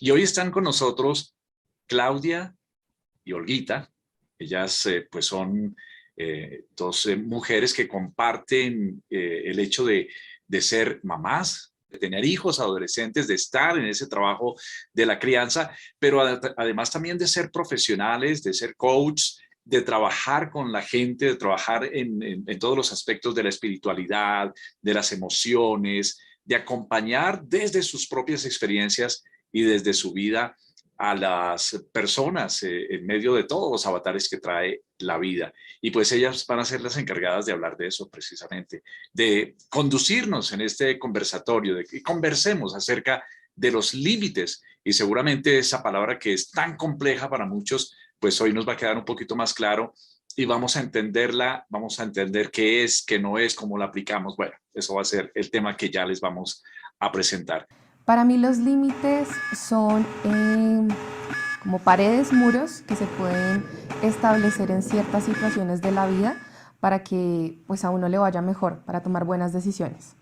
Y hoy están con nosotros Claudia y Olguita. Ellas pues son dos mujeres que comparten el hecho de ser mamás, de tener hijos, adolescentes, de estar en ese trabajo de la crianza, pero además también de ser profesionales, de ser coach, de trabajar con la gente, de trabajar en todos los aspectos de la espiritualidad, de las emociones, de acompañar desde sus propias experiencias y desde su vida a las personas en medio de todos los avatares que trae la vida. Y pues ellas van a ser las encargadas de hablar de eso precisamente, de conducirnos en este conversatorio, de que conversemos acerca de los límites. Y seguramente esa palabra que es tan compleja para muchos, pues hoy nos va a quedar un poquito más claro y vamos a entenderla, vamos a entender qué es, qué no es, cómo la aplicamos. Bueno, eso va a ser el tema que ya les vamos a presentar. Para mí los límites son como paredes, muros que se pueden establecer en ciertas situaciones de la vida para que pues a uno le vaya mejor, para tomar buenas decisiones.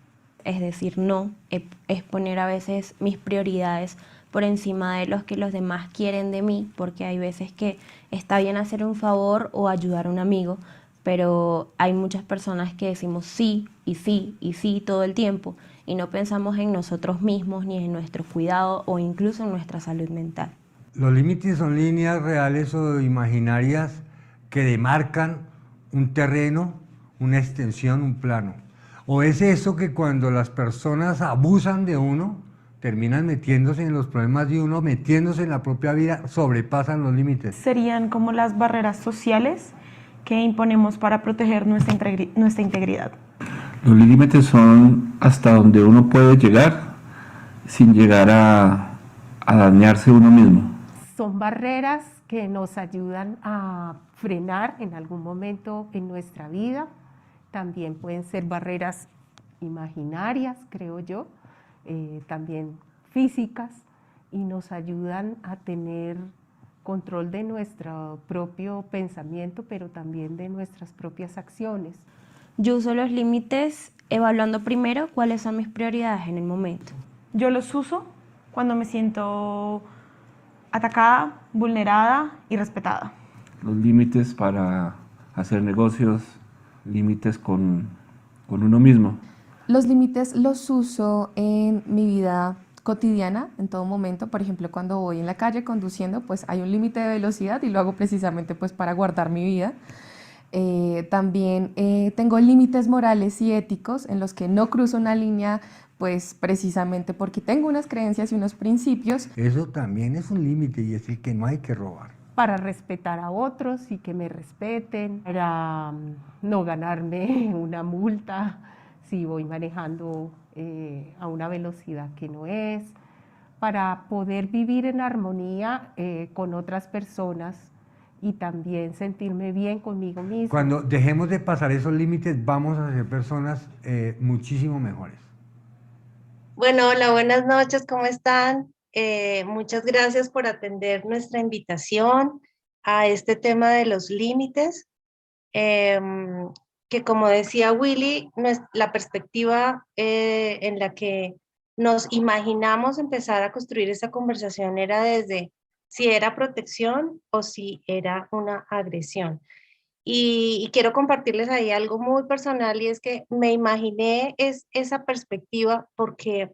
Es decir, no, es poner a veces mis prioridades por encima de los que los demás quieren de mí, porque hay veces que está bien hacer un favor o ayudar a un amigo, pero hay muchas personas que decimos sí y sí y sí todo el tiempo y no pensamos en nosotros mismos ni en nuestro cuidado o incluso en nuestra salud mental. Los límites son líneas reales o imaginarias que demarcan un terreno, una extensión, un plano. O es eso que cuando las personas abusan de uno, terminan metiéndose en los problemas de uno, metiéndose en la propia vida, sobrepasan los límites. Serían como las barreras sociales que imponemos para proteger nuestra integridad. Los límites son hasta donde uno puede llegar sin llegar a dañarse uno mismo. Son barreras que nos ayudan a frenar en algún momento en nuestra vida. También pueden ser barreras imaginarias, creo yo, también físicas, y nos ayudan a tener control de nuestro propio pensamiento, pero también de nuestras propias acciones. Yo uso los límites evaluando primero cuáles son mis prioridades en el momento. Yo los uso cuando me siento atacada, vulnerada y respetada. Los límites para hacer negocios, límites con uno mismo. Los límites los uso en mi vida cotidiana, en todo momento. Por ejemplo, cuando voy en la calle conduciendo, pues hay un límite de velocidad y lo hago precisamente pues para guardar mi vida. También tengo límites morales y éticos en los que no cruzo una línea, pues precisamente porque tengo unas creencias y unos principios. Eso también es un límite y es el que no hay que robar. Para respetar a otros y que me respeten, para no ganarme una multa si voy manejando a una velocidad que no es, para poder vivir en armonía con otras personas y también sentirme bien conmigo misma. Cuando dejemos de pasar esos límites, vamos a ser personas muchísimo mejores. Bueno, hola, buenas noches, ¿cómo están? Muchas gracias por atender nuestra invitación a este tema de los límites, que como decía Willy, la perspectiva en la que nos imaginamos empezar a construir esta conversación era desde si era protección o si era una agresión. Y quiero compartirles ahí algo muy personal, y es que me imaginé esa perspectiva porque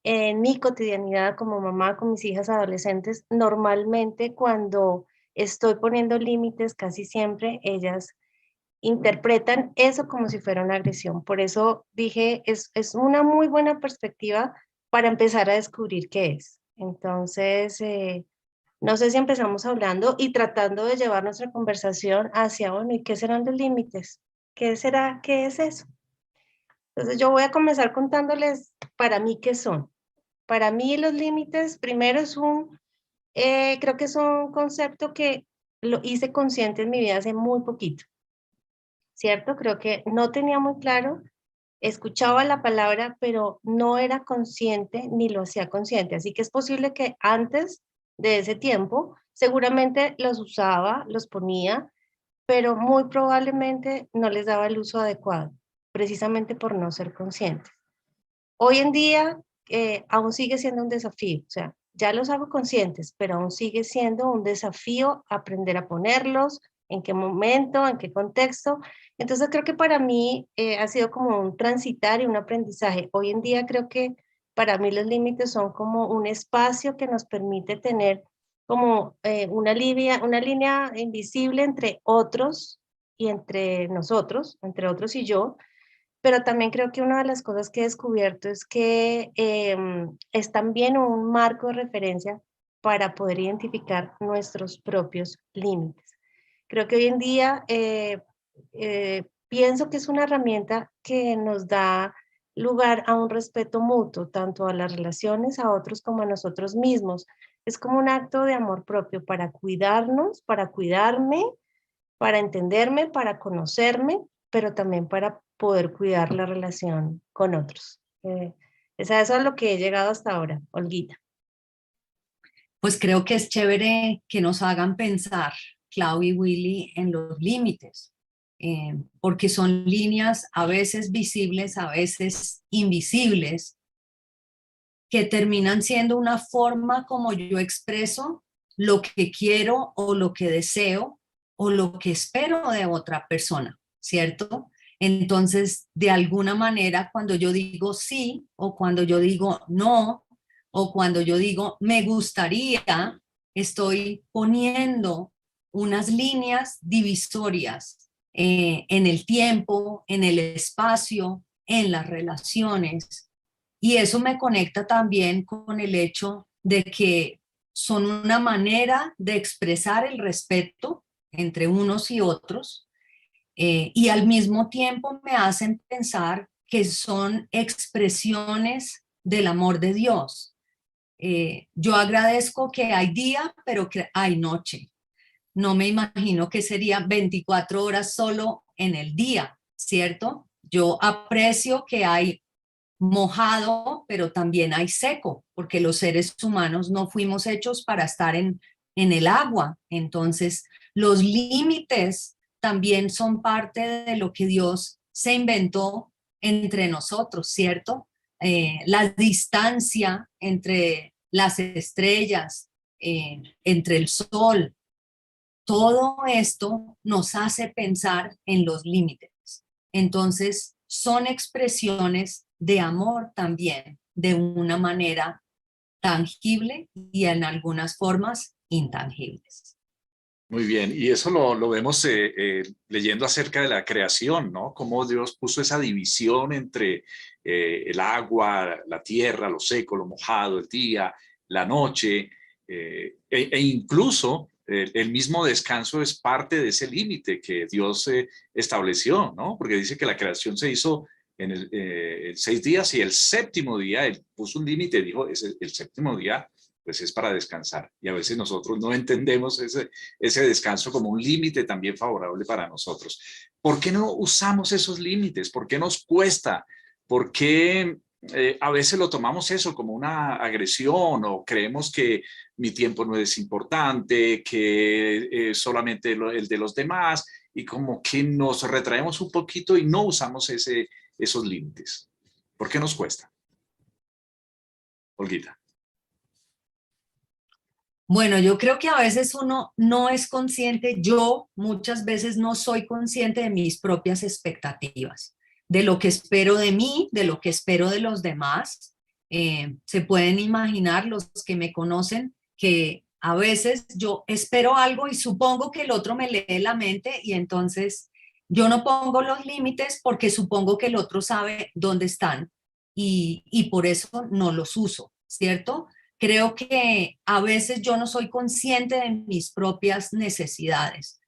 en mi cotidianidad como mamá con mis hijas adolescentes, normalmente cuando estoy poniendo límites, casi siempre ellas interpretan eso como si fuera una agresión. Por eso dije, es una muy buena perspectiva para empezar a descubrir qué es. Entonces, no sé si empezamos hablando y tratando de llevar nuestra conversación hacia, bueno, ¿y qué serán los límites? ¿Qué será? ¿Qué es eso? Entonces yo voy a comenzar contándoles para mí qué son. Para mí los límites, primero creo que es un concepto que lo hice consciente en mi vida hace muy poquito, ¿cierto? Creo que no tenía muy claro, escuchaba la palabra, pero no era consciente ni lo hacía consciente. Así que es posible que antes de ese tiempo, seguramente los usaba, los ponía, pero muy probablemente no les daba el uso adecuado, precisamente por no ser conscientes. Hoy en día aún sigue siendo un desafío, o sea, ya los hago conscientes, pero aún sigue siendo un desafío aprender a ponerlos, en qué momento, en qué contexto. Entonces creo que para mí ha sido como un transitar y un aprendizaje. Hoy en día creo que para mí los límites son como un espacio que nos permite tener como una línea invisible entre otros y entre nosotros, entre otros y yo, pero también creo que una de las cosas que he descubierto es que es también un marco de referencia para poder identificar nuestros propios límites. Creo que hoy en día pienso que es una herramienta que nos da lugar a un respeto mutuo, tanto a las relaciones, a otros como a nosotros mismos. Es como un acto de amor propio para cuidarnos, para cuidarme, para entenderme, para conocerme, pero también para poder cuidar la relación con otros. Es a eso a lo que he llegado hasta ahora, Olguita. Pues creo que es chévere que nos hagan pensar, Clau y Willy, en los límites, porque son líneas a veces visibles, a veces invisibles, que terminan siendo una forma como yo expreso lo que quiero o lo que deseo o lo que espero de otra persona, ¿cierto? Entonces, de alguna manera, cuando yo digo sí o cuando yo digo no o cuando yo digo me gustaría, estoy poniendo unas líneas divisorias en el tiempo, en el espacio, en las relaciones. Y eso me conecta también con el hecho de que son una manera de expresar el respeto entre unos y otros, y al mismo tiempo me hacen pensar que son expresiones del amor de Dios. Yo agradezco que hay día, pero que hay noche. No me imagino que sería 24 horas solo en el día, ¿cierto? Yo aprecio que hay mojado, pero también hay seco, porque los seres humanos no fuimos hechos para estar en el agua. Entonces, los límites también son parte de lo que Dios se inventó entre nosotros, ¿cierto? La distancia entre las estrellas, entre el sol, todo esto nos hace pensar en los límites. Entonces, son expresiones de amor también, de una manera tangible y en algunas formas intangibles. Muy bien, y eso lo vemos leyendo acerca de la creación, ¿no? Cómo Dios puso esa división entre el agua, la tierra, lo seco, lo mojado, el día, la noche, e incluso el mismo descanso es parte de ese límite que Dios estableció, ¿no? Porque dice que la creación se hizo en 6 días y el séptimo día, Él puso un límite, dijo, el séptimo día pues es para descansar. Y a veces nosotros no entendemos ese descanso como un límite también favorable para nosotros. ¿Por qué no usamos esos límites? ¿Por qué nos cuesta? ¿Por qué a veces lo tomamos eso como una agresión o creemos que mi tiempo no es importante, que solamente el de los demás y como que nos retraemos un poquito y no usamos esos límites? ¿Por qué nos cuesta? Olguita. Bueno, yo creo que a veces uno no es consciente, yo muchas veces no soy consciente de mis propias expectativas, de lo que espero de mí, de lo que espero de los demás. Se pueden imaginar los que me conocen que a veces yo espero algo y supongo que el otro me lee la mente y entonces yo no pongo los límites porque supongo que el otro sabe dónde están y por eso no los uso, ¿cierto? Creo que a veces yo no soy consciente de mis propias necesidades.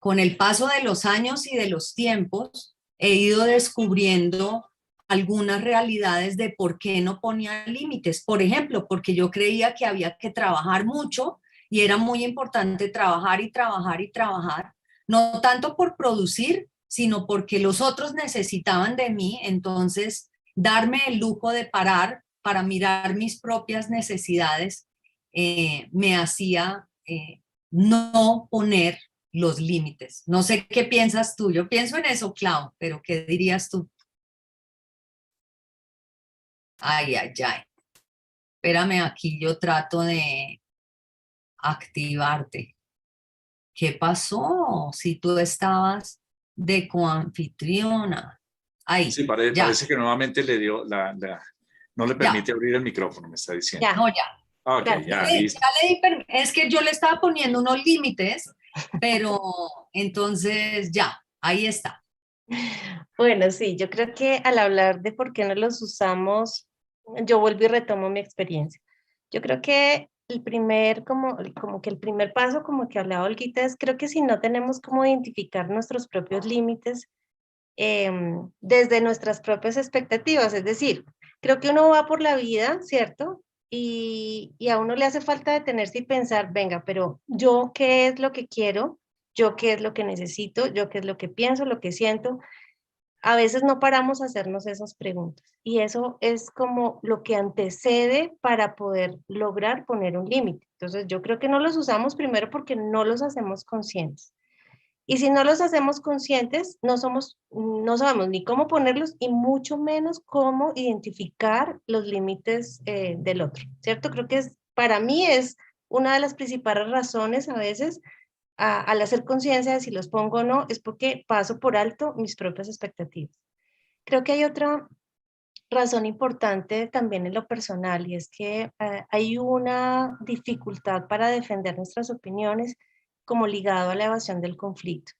Con el paso de los años y de los tiempos, he ido descubriendo algunas realidades de por qué no ponía límites. Por ejemplo, porque yo creía que había que trabajar mucho y era muy importante trabajar y trabajar y trabajar, no tanto por producir, sino porque los otros necesitaban de mí, entonces darme el lujo de parar para mirar mis propias necesidades me hacía no poner los límites. No sé qué piensas tú. Yo pienso en eso, Clau, pero ¿qué dirías tú? Ay, ay, ay. Espérame, aquí yo trato de activarte. ¿Qué pasó? Si tú estabas de coanfitriona. Ahí, Sí, ya, parece que nuevamente le dio no le ya, permite abrir el micrófono, me está diciendo. Ya, no, ya. Ah, ok, ya. ya, Sí, listo. ya le di es que yo le estaba poniendo unos límites, pero entonces ya, ahí está. Bueno, sí, yo creo que al hablar de por qué no los usamos, yo vuelvo y retomo mi experiencia. Yo creo que el primer, como que el primer paso, como que hablaba Olguita, es creo que si no tenemos cómo identificar nuestros propios límites desde nuestras propias expectativas, es decir, creo que uno va por la vida, ¿cierto? Y a uno le hace falta detenerse y pensar, venga, pero yo qué es lo que quiero, yo qué es lo que necesito, yo qué es lo que pienso, lo que siento, a veces no paramos a hacernos esas preguntas y eso es como lo que antecede para poder lograr poner un límite. Entonces yo creo que no los usamos primero porque no los hacemos conscientes. Y si no los hacemos conscientes, no sabemos ni cómo ponerlos y mucho menos cómo identificar los límites del otro, ¿cierto? Creo que para mí es una de las principales razones a veces al hacer conciencia de si los pongo o no, es porque paso por alto mis propias expectativas. Creo que hay otra razón importante también en lo personal y es que hay una dificultad para defender nuestras opiniones como ligado a la evasión del conflicto.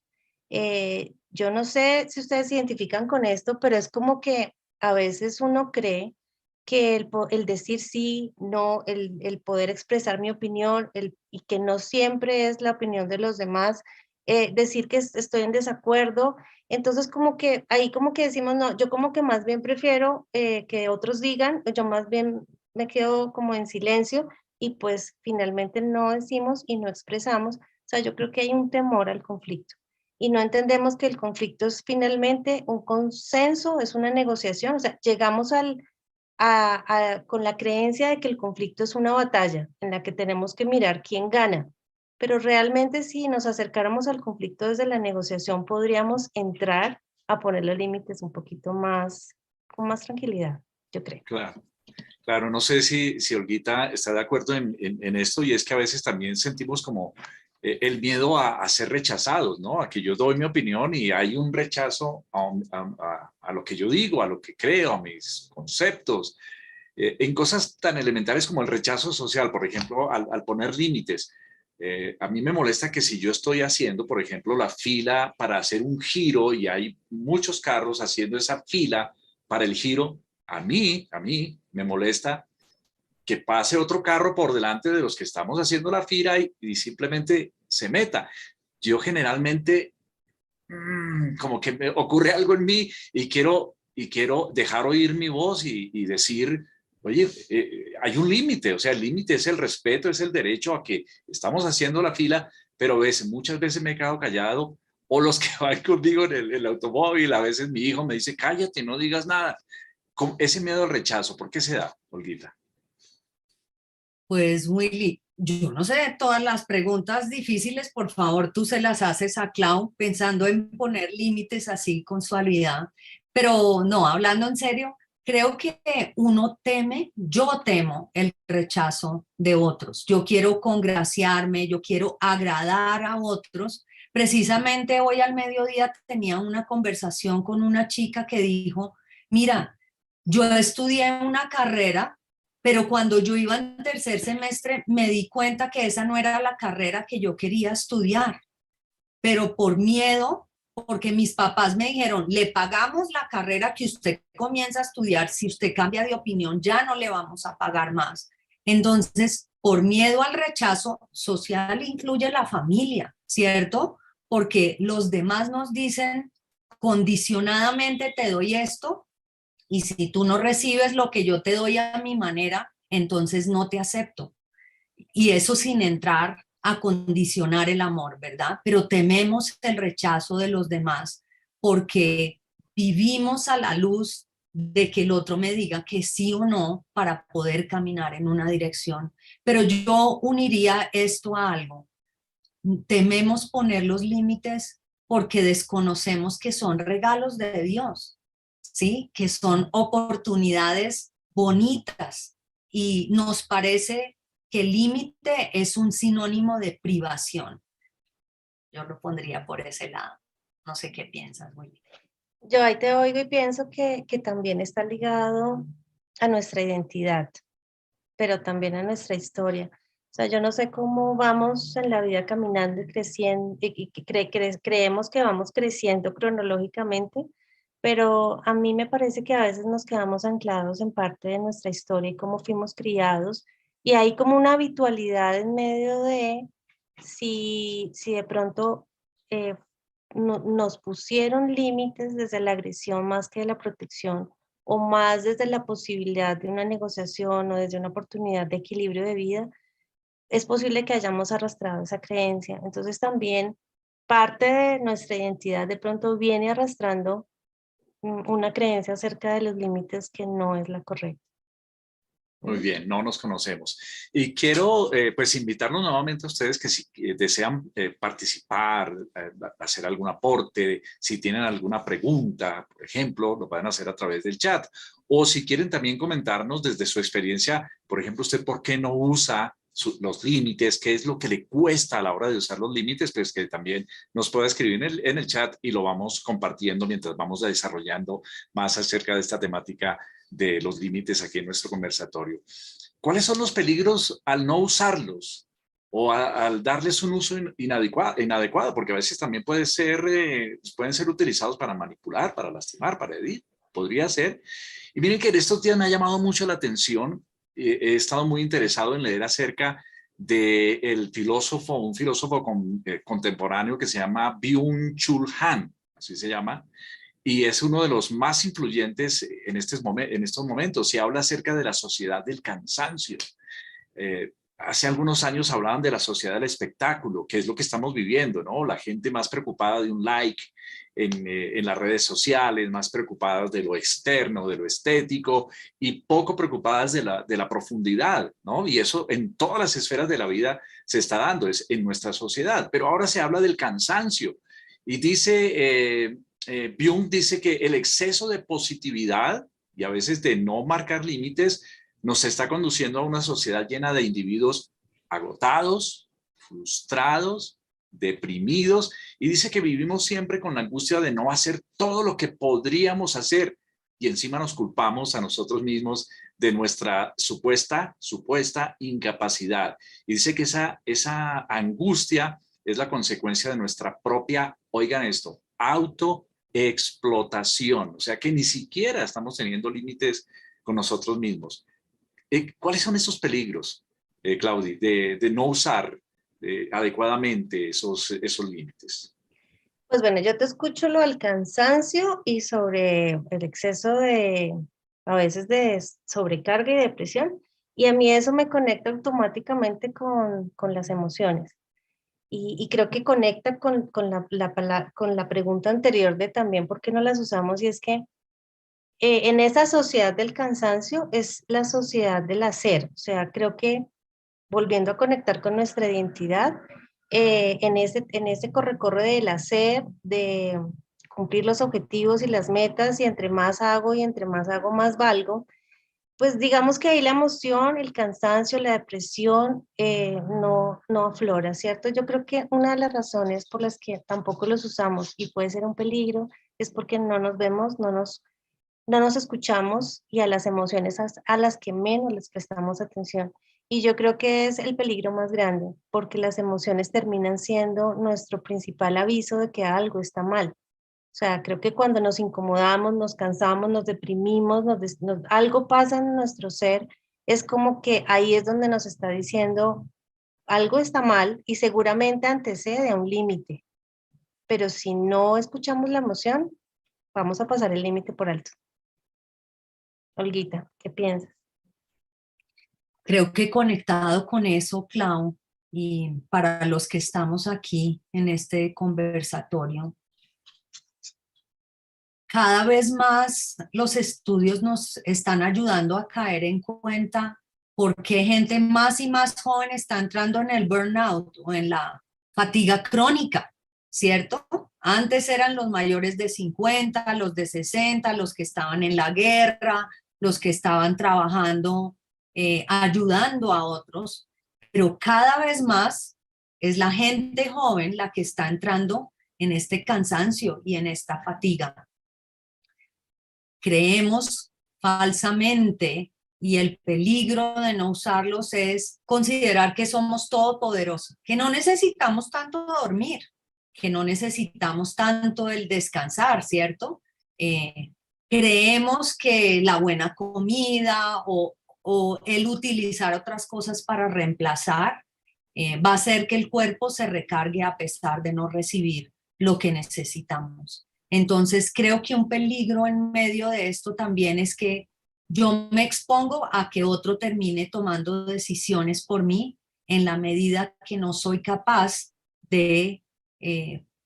Yo no sé si ustedes se identifican con esto, pero es como que a veces uno cree que el decir sí, no, el poder expresar mi opinión y que no siempre es la opinión de los demás, decir que estoy en desacuerdo, entonces como que ahí como que decimos, no, yo como que más bien prefiero que otros digan, yo más bien me quedo como en silencio y pues finalmente no decimos y no expresamos, o sea, yo creo que hay un temor al conflicto y no entendemos que el conflicto es finalmente un consenso, es una negociación, o sea, llegamos con la creencia de que el conflicto es una batalla en la que tenemos que mirar quién gana, pero realmente si nos acercáramos al conflicto desde la negociación podríamos entrar a poner los límites un poquito más, con más tranquilidad, yo creo. Claro. Claro, no sé si Olguita está de acuerdo en esto y es que a veces también sentimos como el miedo a ser rechazados, ¿no? A que yo doy mi opinión y hay un rechazo a lo que yo digo, a lo que creo, a mis conceptos, en cosas tan elementales como el rechazo social, por ejemplo, al poner límites. A mí me molesta que si yo estoy haciendo, por ejemplo, la fila para hacer un giro y hay muchos carros haciendo esa fila para el giro, a mí me molesta que pase otro carro por delante de los que estamos haciendo la fila y simplemente se meta. Yo generalmente como que me ocurre algo en mí y quiero dejar oír mi voz y decir, oye, hay un límite, o sea, el límite es el respeto, es el derecho a que estamos haciendo la fila, pero muchas veces me he quedado callado o los que van conmigo en el automóvil, a veces mi hijo me dice, cállate, no digas nada. Con ese miedo al rechazo, ¿por qué se da, Olguita? Pues Willy, yo no sé, todas las preguntas difíciles, por favor, tú se las haces a Clau pensando en poner límites así con suavidad. Pero no, hablando en serio, creo que uno teme, yo temo el rechazo de otros. Yo quiero congraciarme, yo quiero agradar a otros. Precisamente hoy al mediodía tenía una conversación con una chica que dijo, mira, yo estudié una carrera pero cuando yo iba en tercer semestre me di cuenta que esa no era la carrera que yo quería estudiar, pero por miedo, porque mis papás me dijeron, le pagamos la carrera que usted comienza a estudiar, si usted cambia de opinión ya no le vamos a pagar más. Entonces, por miedo al rechazo social incluye la familia, ¿cierto? Porque los demás nos dicen, condicionadamente te doy esto, y si tú no recibes lo que yo te doy a mi manera, entonces no te acepto. Y eso sin entrar a condicionar el amor, ¿verdad? Pero tememos el rechazo de los demás porque vivimos a la luz de que el otro me diga que sí o no para poder caminar en una dirección. Pero yo uniría esto a algo. Tememos poner los límites porque desconocemos que son regalos de Dios, ¿sí? Que son oportunidades bonitas y nos parece que el límite es un sinónimo de privación. Yo lo pondría por ese lado. No sé qué piensas, Willy. Yo ahí te oigo y pienso que también está ligado a nuestra identidad, pero también a nuestra historia. O sea, yo no sé cómo vamos en la vida caminando y creciendo, y creemos que vamos creciendo cronológicamente, pero a mí me parece que a veces nos quedamos anclados en parte de nuestra historia y cómo fuimos criados, y hay como una habitualidad en medio de si de pronto nos pusieron límites desde la agresión más que de la protección, o más desde la posibilidad de una negociación o desde una oportunidad de equilibrio de vida, es posible que hayamos arrastrado esa creencia. Entonces también parte de nuestra identidad de pronto viene arrastrando una creencia acerca de los límites que no es la correcta. Muy bien, no nos conocemos. Y quiero pues invitarlos nuevamente a ustedes que si desean participar, hacer algún aporte, si tienen alguna pregunta, por ejemplo, lo pueden hacer a través del chat. O si quieren también comentarnos desde su experiencia, por ejemplo, usted por qué no usa los límites, qué es lo que le cuesta a la hora de usar los límites, pues que también nos pueda escribir en el chat y lo vamos compartiendo mientras vamos desarrollando más acerca de esta temática de los límites aquí en nuestro conversatorio. ¿Cuáles son los peligros al no usarlos o al darles un uso inadecuado? Porque a veces también pueden ser utilizados para manipular, para lastimar, para herir. Podría ser. Y miren que en estos días me ha llamado mucho la atención. He estado muy interesado en leer acerca de un filósofo contemporáneo que se llama Byung-Chul Han, así se llama, y es uno de los más influyentes en estos momentos. Se habla acerca de la sociedad del cansancio. Hace algunos años hablaban de la sociedad del espectáculo, que es lo que estamos viviendo, ¿no? La gente más preocupada de un like en las redes sociales, más preocupadas de lo externo, de lo estético, y poco preocupadas de la profundidad, ¿no? Y eso en todas las esferas de la vida se está dando, es en nuestra sociedad. Pero ahora se habla del cansancio y dice... Byung dice que el exceso de positividad y a veces de no marcar límites nos está conduciendo a una sociedad llena de individuos agotados, frustrados, deprimidos, y dice que vivimos siempre con la angustia de no hacer todo lo que podríamos hacer y encima nos culpamos a nosotros mismos de nuestra supuesta incapacidad. Y dice que esa angustia es la consecuencia de nuestra propia, oigan esto, autoexplotación, o sea que ni siquiera estamos teniendo límites con nosotros mismos. ¿Cuáles son esos peligros, Claudia, de no usar adecuadamente esos límites? Pues bueno, yo te escucho lo del cansancio y sobre el exceso a veces de sobrecarga y depresión, y a mí eso me conecta automáticamente con las emociones. Y creo que conecta con la pregunta anterior de también por qué no las usamos, y es que en esa sociedad del cansancio es la sociedad del hacer. O sea, creo que volviendo a conectar con nuestra identidad, en ese corre-corre del hacer, de cumplir los objetivos y las metas, y entre más hago y entre más hago, más valgo, pues digamos que ahí la emoción, el cansancio, la depresión no aflora, ¿cierto? Yo creo que una de las razones por las que tampoco los usamos y puede ser un peligro es porque no nos vemos, no nos escuchamos, y a las emociones a las que menos les prestamos atención. Y yo creo que es el peligro más grande, porque las emociones terminan siendo nuestro principal aviso de que algo está mal. O sea, creo que cuando nos incomodamos, nos cansamos, nos deprimimos, algo pasa en nuestro ser, es como que ahí es donde nos está diciendo algo está mal y seguramente antecede a un límite. Pero si no escuchamos la emoción, vamos a pasar el límite por alto. Olguita, ¿qué piensas? Creo que conectado con eso, Clau, y para los que estamos aquí en este conversatorio, cada vez más los estudios nos están ayudando a caer en cuenta por qué gente más y más joven está entrando en el burnout o en la fatiga crónica, ¿cierto? Antes eran los mayores de 50, los de 60, los que estaban en la guerra, los que estaban trabajando ayudando a otros, pero cada vez más es la gente joven la que está entrando en este cansancio y en esta fatiga. Creemos falsamente y el peligro de no usarlos es considerar que somos todopoderosos, que no necesitamos tanto dormir, que no necesitamos tanto el descansar, ¿cierto? Creemos que la buena comida o el utilizar otras cosas para reemplazar va a hacer que el cuerpo se recargue a pesar de no recibir lo que necesitamos. Entonces creo que un peligro en medio de esto también es que yo me expongo a que otro termine tomando decisiones por mí en la medida que no soy capaz de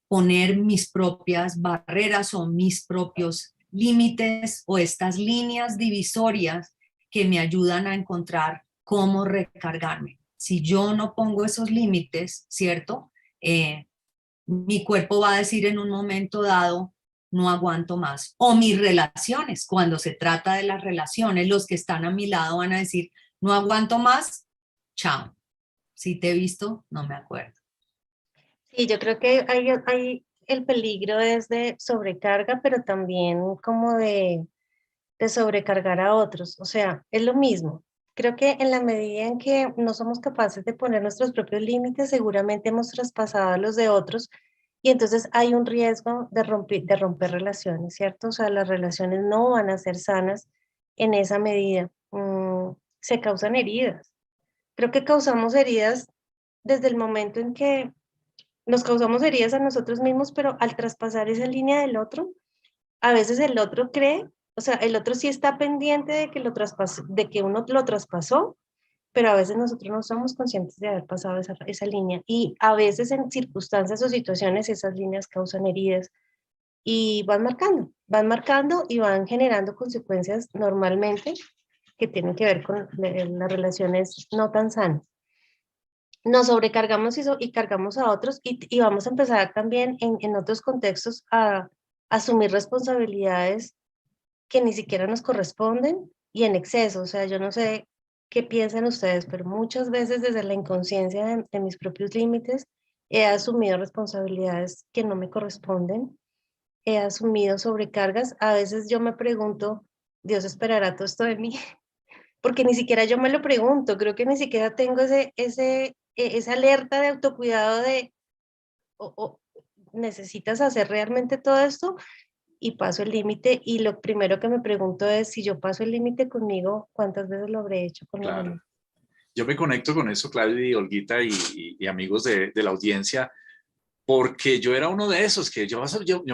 poner mis propias barreras o mis propios límites o estas líneas divisorias que me ayudan a encontrar cómo recargarme. Si yo no pongo esos límites, ¿cierto? Mi cuerpo va a decir en un momento dado, no aguanto más. O mis relaciones, cuando se trata de las relaciones, los que están a mi lado van a decir, no aguanto más, chao. Si te he visto, no me acuerdo. Sí, yo creo que hay el peligro es de sobrecarga, pero también como de sobrecargar a otros. O sea, es lo mismo. Creo que en la medida en que no somos capaces de poner nuestros propios límites, seguramente hemos traspasado a los de otros y entonces hay un riesgo de romper relaciones, ¿cierto? O sea, las relaciones no van a ser sanas en esa medida. Se causan heridas. Creo que causamos heridas desde el momento en que nos causamos heridas a nosotros mismos, pero al traspasar esa línea del otro, a veces el otro cree, o sea, el otro sí está pendiente de que de que uno lo traspasó, pero a veces nosotros no somos conscientes de haber pasado esa línea. Y a veces en circunstancias o situaciones esas líneas causan heridas y van marcando y van generando consecuencias normalmente que tienen que ver con las relaciones no tan sanas. Nos sobrecargamos y cargamos a otros y vamos a empezar también en otros contextos a asumir responsabilidades que ni siquiera nos corresponden y en exceso. O sea, yo no sé qué piensan ustedes, pero muchas veces desde la inconsciencia de mis propios límites he asumido responsabilidades que no me corresponden, he asumido sobrecargas. A veces yo me pregunto, ¿Dios esperará todo esto de mí? Porque ni siquiera yo me lo pregunto, creo que ni siquiera tengo esa alerta de autocuidado de, o necesitas hacer realmente todo esto y paso el límite y lo primero que me pregunto es si yo paso el límite conmigo, ¿cuántas veces lo habré hecho con los demás? Claro. Yo me conecto con eso, Claudia y Olguita y amigos de la audiencia, porque yo era uno de esos que yo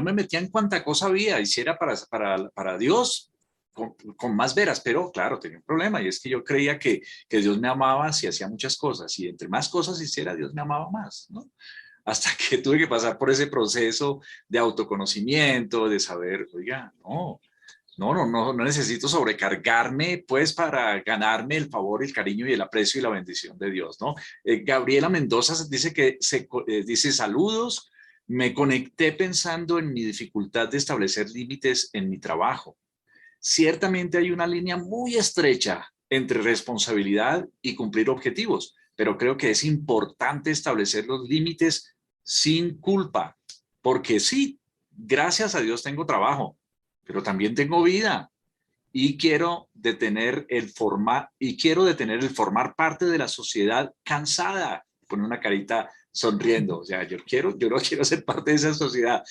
me metía en cuanta cosa había, hiciera para Dios con más veras, pero claro, tenía un problema y es que yo creía que Dios me amaba si hacía muchas cosas y entre más cosas hiciera, Dios me amaba más, ¿no? Hasta que tuve que pasar por ese proceso de autoconocimiento, de saber, oiga, no necesito sobrecargarme pues para ganarme el favor, el cariño y el aprecio y la bendición de Dios, ¿no? Gabriela Mendoza dice que dice saludos, me conecté pensando en mi dificultad de establecer límites en mi trabajo. Ciertamente hay una línea muy estrecha entre responsabilidad y cumplir objetivos, pero creo que es importante establecer los límites sin culpa, porque sí, gracias a Dios tengo trabajo, pero también tengo vida y quiero detener el formar formar parte de la sociedad cansada. Pone una carita sonriendo, o sea, yo no quiero ser parte de esa sociedad.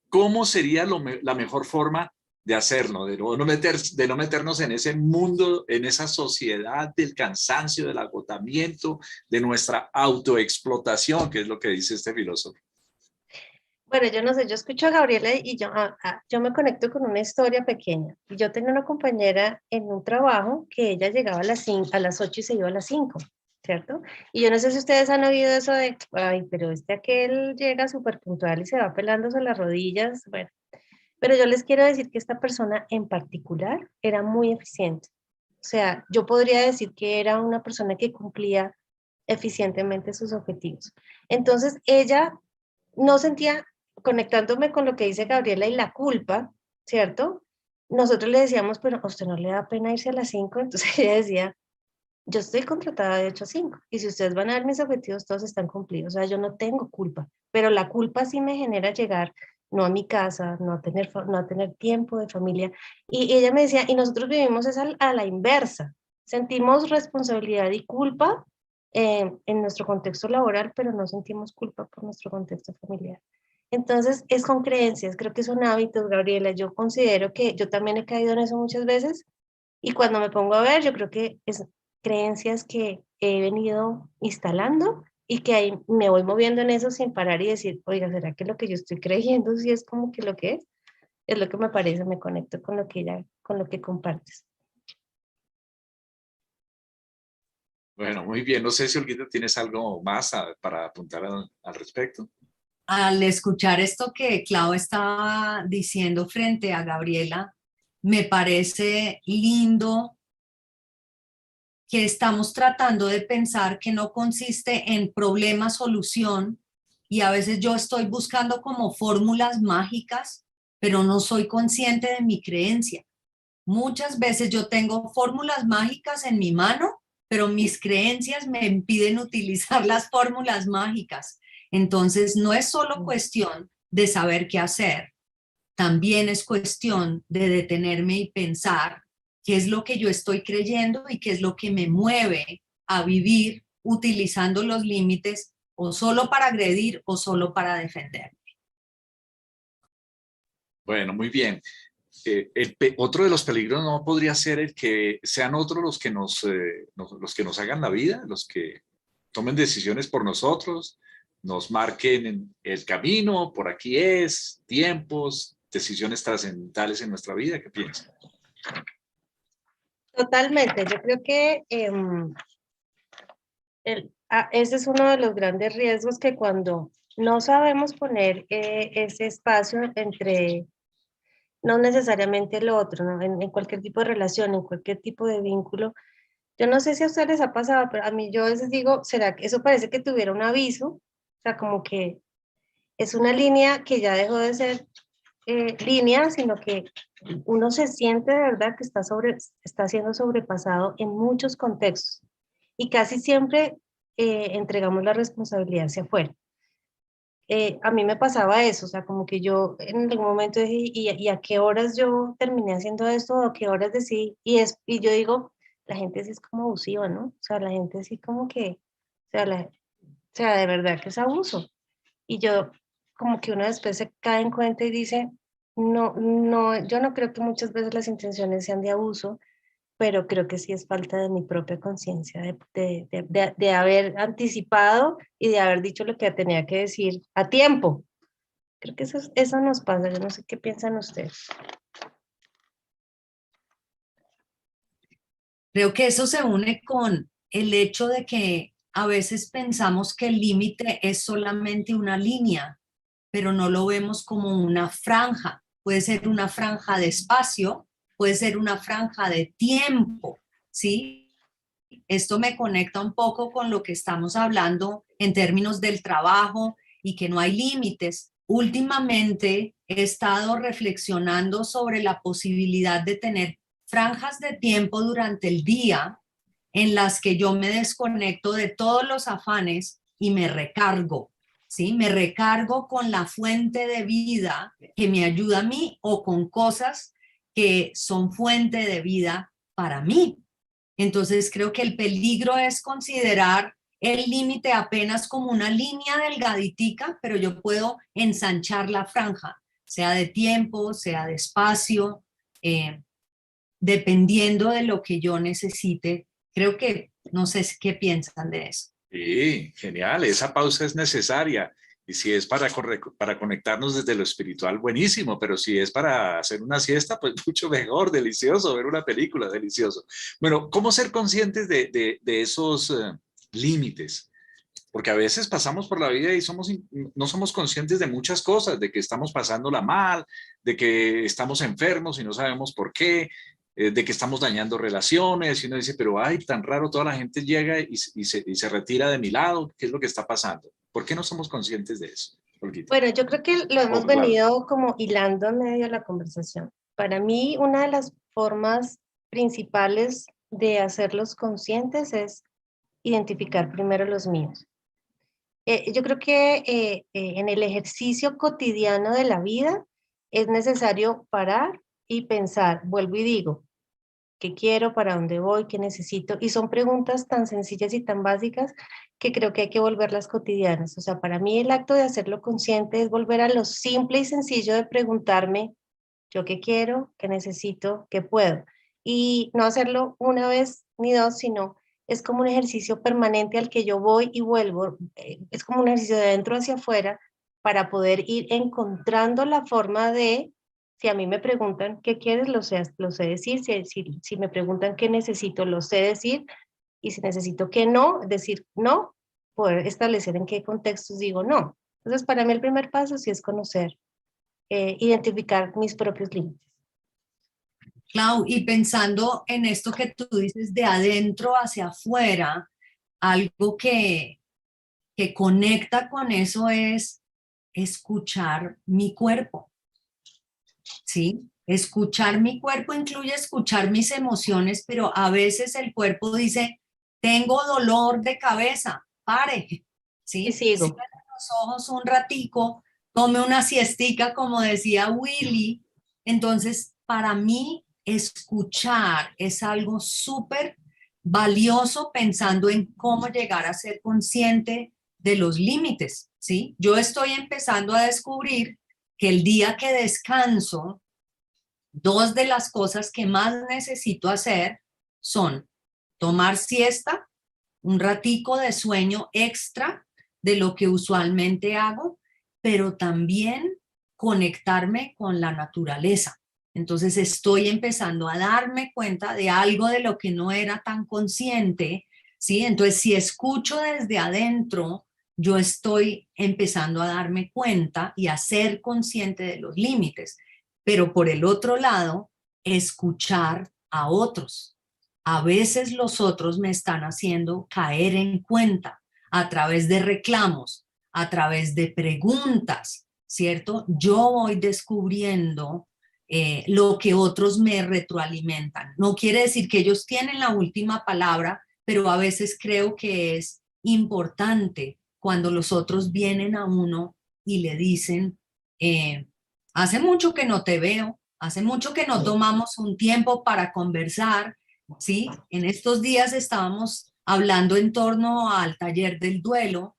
¿Cómo sería la mejor forma de hacerlo, de no meternos en ese mundo, en esa sociedad del cansancio, del agotamiento, de nuestra autoexplotación, que es lo que dice este filósofo? Bueno, yo no sé, yo escucho a Gabriela y yo me conecto con una historia pequeña. Yo tenía una compañera en un trabajo que ella llegaba a las 8 y se iba a las 5, ¿cierto? Y yo no sé si ustedes han oído eso de, ay, pero aquel llega súper puntual y se va pelándose las rodillas, bueno. Pero yo les quiero decir que esta persona en particular era muy eficiente. O sea, yo podría decir que era una persona que cumplía eficientemente sus objetivos. Entonces, ella no sentía, conectándome con lo que dice Gabriela y la culpa, ¿cierto? Nosotros le decíamos, pero a usted no le da pena irse a las 5, entonces ella decía, yo estoy contratada de 8 a 5 y si ustedes van a ver mis objetivos, todos están cumplidos. O sea, yo no tengo culpa, pero la culpa sí me genera llegar no a mi casa, no a tener tiempo de familia. Y ella me decía, y nosotros vivimos es a la inversa. Sentimos responsabilidad y culpa en nuestro contexto laboral, pero no sentimos culpa por nuestro contexto familiar. Entonces, es con creencias, creo que son hábitos, Gabriela. Yo considero que yo también he caído en eso muchas veces y cuando me pongo a ver, yo creo que es creencias que he venido instalando y que ahí me voy moviendo en eso sin parar y decir, oiga, ¿será que lo que yo estoy creyendo sí es como que lo que es? Es lo que me parece, me conecto con lo que ella, con lo que compartes. Bueno, muy bien. No sé si Olguita tienes algo más para apuntar al respecto. Al escuchar esto que Clau estaba diciendo frente a Gabriela, me parece lindo que estamos tratando de pensar que no consiste en problema-solución y a veces yo estoy buscando como fórmulas mágicas, pero no soy consciente de mi creencia. Muchas veces yo tengo fórmulas mágicas en mi mano, pero mis creencias me impiden utilizar las fórmulas mágicas. Entonces, no es solo cuestión de saber qué hacer, también es cuestión de detenerme y pensar qué es lo que yo estoy creyendo y qué es lo que me mueve a vivir utilizando los límites o solo para agredir o solo para defender. Bueno, muy bien. Otro de los peligros no podría ser el que sean otros los que los que nos hagan la vida, los que tomen decisiones por nosotros, nos marquen el camino, por aquí es, tiempos, decisiones trascendentales en nuestra vida. ¿Qué piensan? Totalmente, yo creo que ese es uno de los grandes riesgos que cuando no sabemos poner ese espacio entre, no necesariamente el otro, ¿no? En cualquier tipo de relación, en cualquier tipo de vínculo. Yo no sé si a ustedes les ha pasado, pero a mí yo a veces digo, ¿será que eso parece que tuviera un aviso? O sea, como que es una línea que ya dejó de ser línea, sino que uno se siente de verdad que está siendo sobrepasado en muchos contextos y casi siempre entregamos la responsabilidad hacia afuera. A mí me pasaba eso, o sea, como que yo en algún momento dije, ¿y a qué horas yo terminé haciendo esto? ¿O a qué horas decidí? Y yo digo, la gente sí es como abusiva, ¿no? O sea, la gente sí como que, o sea, de verdad que es abuso. Y yo, como que uno después se cae en cuenta y dice, no, no, yo no creo que muchas veces las intenciones sean de abuso, pero creo que sí es falta de mi propia conciencia, de haber anticipado y de haber dicho lo que tenía que decir a tiempo. Creo que eso nos pasa, yo no sé qué piensan ustedes. Creo que eso se une con el hecho de que a veces pensamos que el límite es solamente una línea, pero no lo vemos como una franja. Puede ser una franja de espacio, puede ser una franja de tiempo, ¿sí? Esto me conecta un poco con lo que estamos hablando en términos del trabajo y que no hay límites. Últimamente he estado reflexionando sobre la posibilidad de tener franjas de tiempo durante el día en las que yo me desconecto de todos los afanes y me recargo, ¿sí? Me recargo con la fuente de vida que me ayuda a mí o con cosas que son fuente de vida para mí. Entonces creo que el peligro es considerar el límite apenas como una línea delgaditica, pero yo puedo ensanchar la franja, sea de tiempo, sea de espacio, dependiendo de lo que yo necesite. Creo que no sé qué piensan de eso. Sí, genial. Esa pausa es necesaria. Y si es para conectarnos desde lo espiritual, buenísimo. Pero si es para hacer una siesta, pues mucho mejor, delicioso, ver una película, delicioso. Bueno, ¿cómo ser conscientes de esos límites? Porque a veces pasamos por la vida y no somos conscientes de muchas cosas, de que estamos pasándola mal, de que estamos enfermos y no sabemos por qué, de que estamos dañando relaciones y uno dice, pero ay, tan raro, toda la gente llega y se retira de mi lado, ¿qué es lo que está pasando? ¿Por qué no somos conscientes de eso, Olguita? Bueno, yo creo que lo hemos venido como hilando en medio de la conversación. Para mí, una de las formas principales de hacerlos conscientes es identificar primero los míos. Yo creo que en el ejercicio cotidiano de la vida es necesario parar y pensar, vuelvo y digo, ¿qué quiero? ¿Para dónde voy? ¿Qué necesito? Y son preguntas tan sencillas y tan básicas que creo que hay que volverlas cotidianas. O sea, para mí el acto de hacerlo consciente es volver a lo simple y sencillo de preguntarme, ¿yo qué quiero? ¿Qué necesito? ¿Qué puedo? Y no hacerlo una vez ni dos, sino es como un ejercicio permanente al que yo voy y vuelvo. Es como un ejercicio de adentro hacia afuera para poder ir encontrando la forma de, si a mí me preguntan qué quieres, lo sé decir. Si me preguntan qué necesito, lo sé decir. Y si necesito que no, decir no, poder establecer en qué contextos digo no. Entonces, para mí el primer paso sí es conocer, identificar mis propios límites. Clau, y pensando en esto que tú dices de adentro hacia afuera, algo que conecta con eso es escuchar mi cuerpo, ¿sí? Escuchar mi cuerpo incluye escuchar mis emociones, pero a veces el cuerpo dice, tengo dolor de cabeza, pare, Y ¿sí? sigo. Cierre los ojos un ratico, tome una siestica, como decía Willy. Entonces, para mí, escuchar es algo súper valioso pensando en cómo llegar a ser consciente de los límites, ¿sí? Yo estoy empezando a descubrir que el día que descanso, dos de las cosas que más necesito hacer son tomar siesta, un ratico de sueño extra de lo que usualmente hago, pero también conectarme con la naturaleza. Entonces estoy empezando a darme cuenta de algo de lo que no era tan consciente, ¿sí? Entonces si escucho desde adentro, yo estoy empezando a darme cuenta y a ser consciente de los límites. Pero por el otro lado, escuchar a otros. A veces los otros me están haciendo caer en cuenta a través de reclamos, a través de preguntas, ¿cierto? Yo voy descubriendo lo que otros me retroalimentan. No quiere decir que ellos tienen la última palabra, pero a veces creo que es importante cuando los otros vienen a uno y le dicen, hace mucho que no te veo, hace mucho que no tomamos un tiempo para conversar, ¿sí? En estos días estábamos hablando en torno al taller del duelo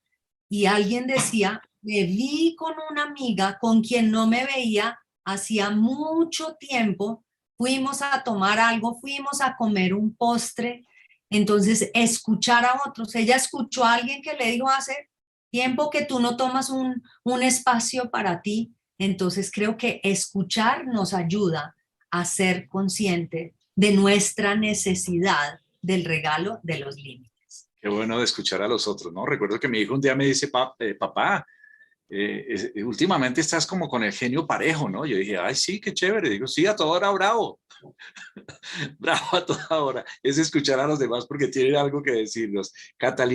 y alguien decía, me vi con una amiga con quien no me veía hacía mucho tiempo, fuimos a tomar algo, fuimos a comer un postre. Entonces, escuchar a otros. Ella escuchó a alguien que le dijo hace tiempo que tú no tomas un espacio para ti. Entonces, creo que escuchar nos ayuda a ser consciente de nuestra necesidad del regalo de los límites. Qué bueno de escuchar a los otros, ¿no? Recuerdo que mi hijo un día me dice, papá, últimamente estás como con el genio parejo, ¿no? Yo dije, ay, sí, qué chévere. Digo, sí, a toda hora bravo. Bravo a toda hora. Es escuchar a los demás porque tienen algo que decirnos. Cata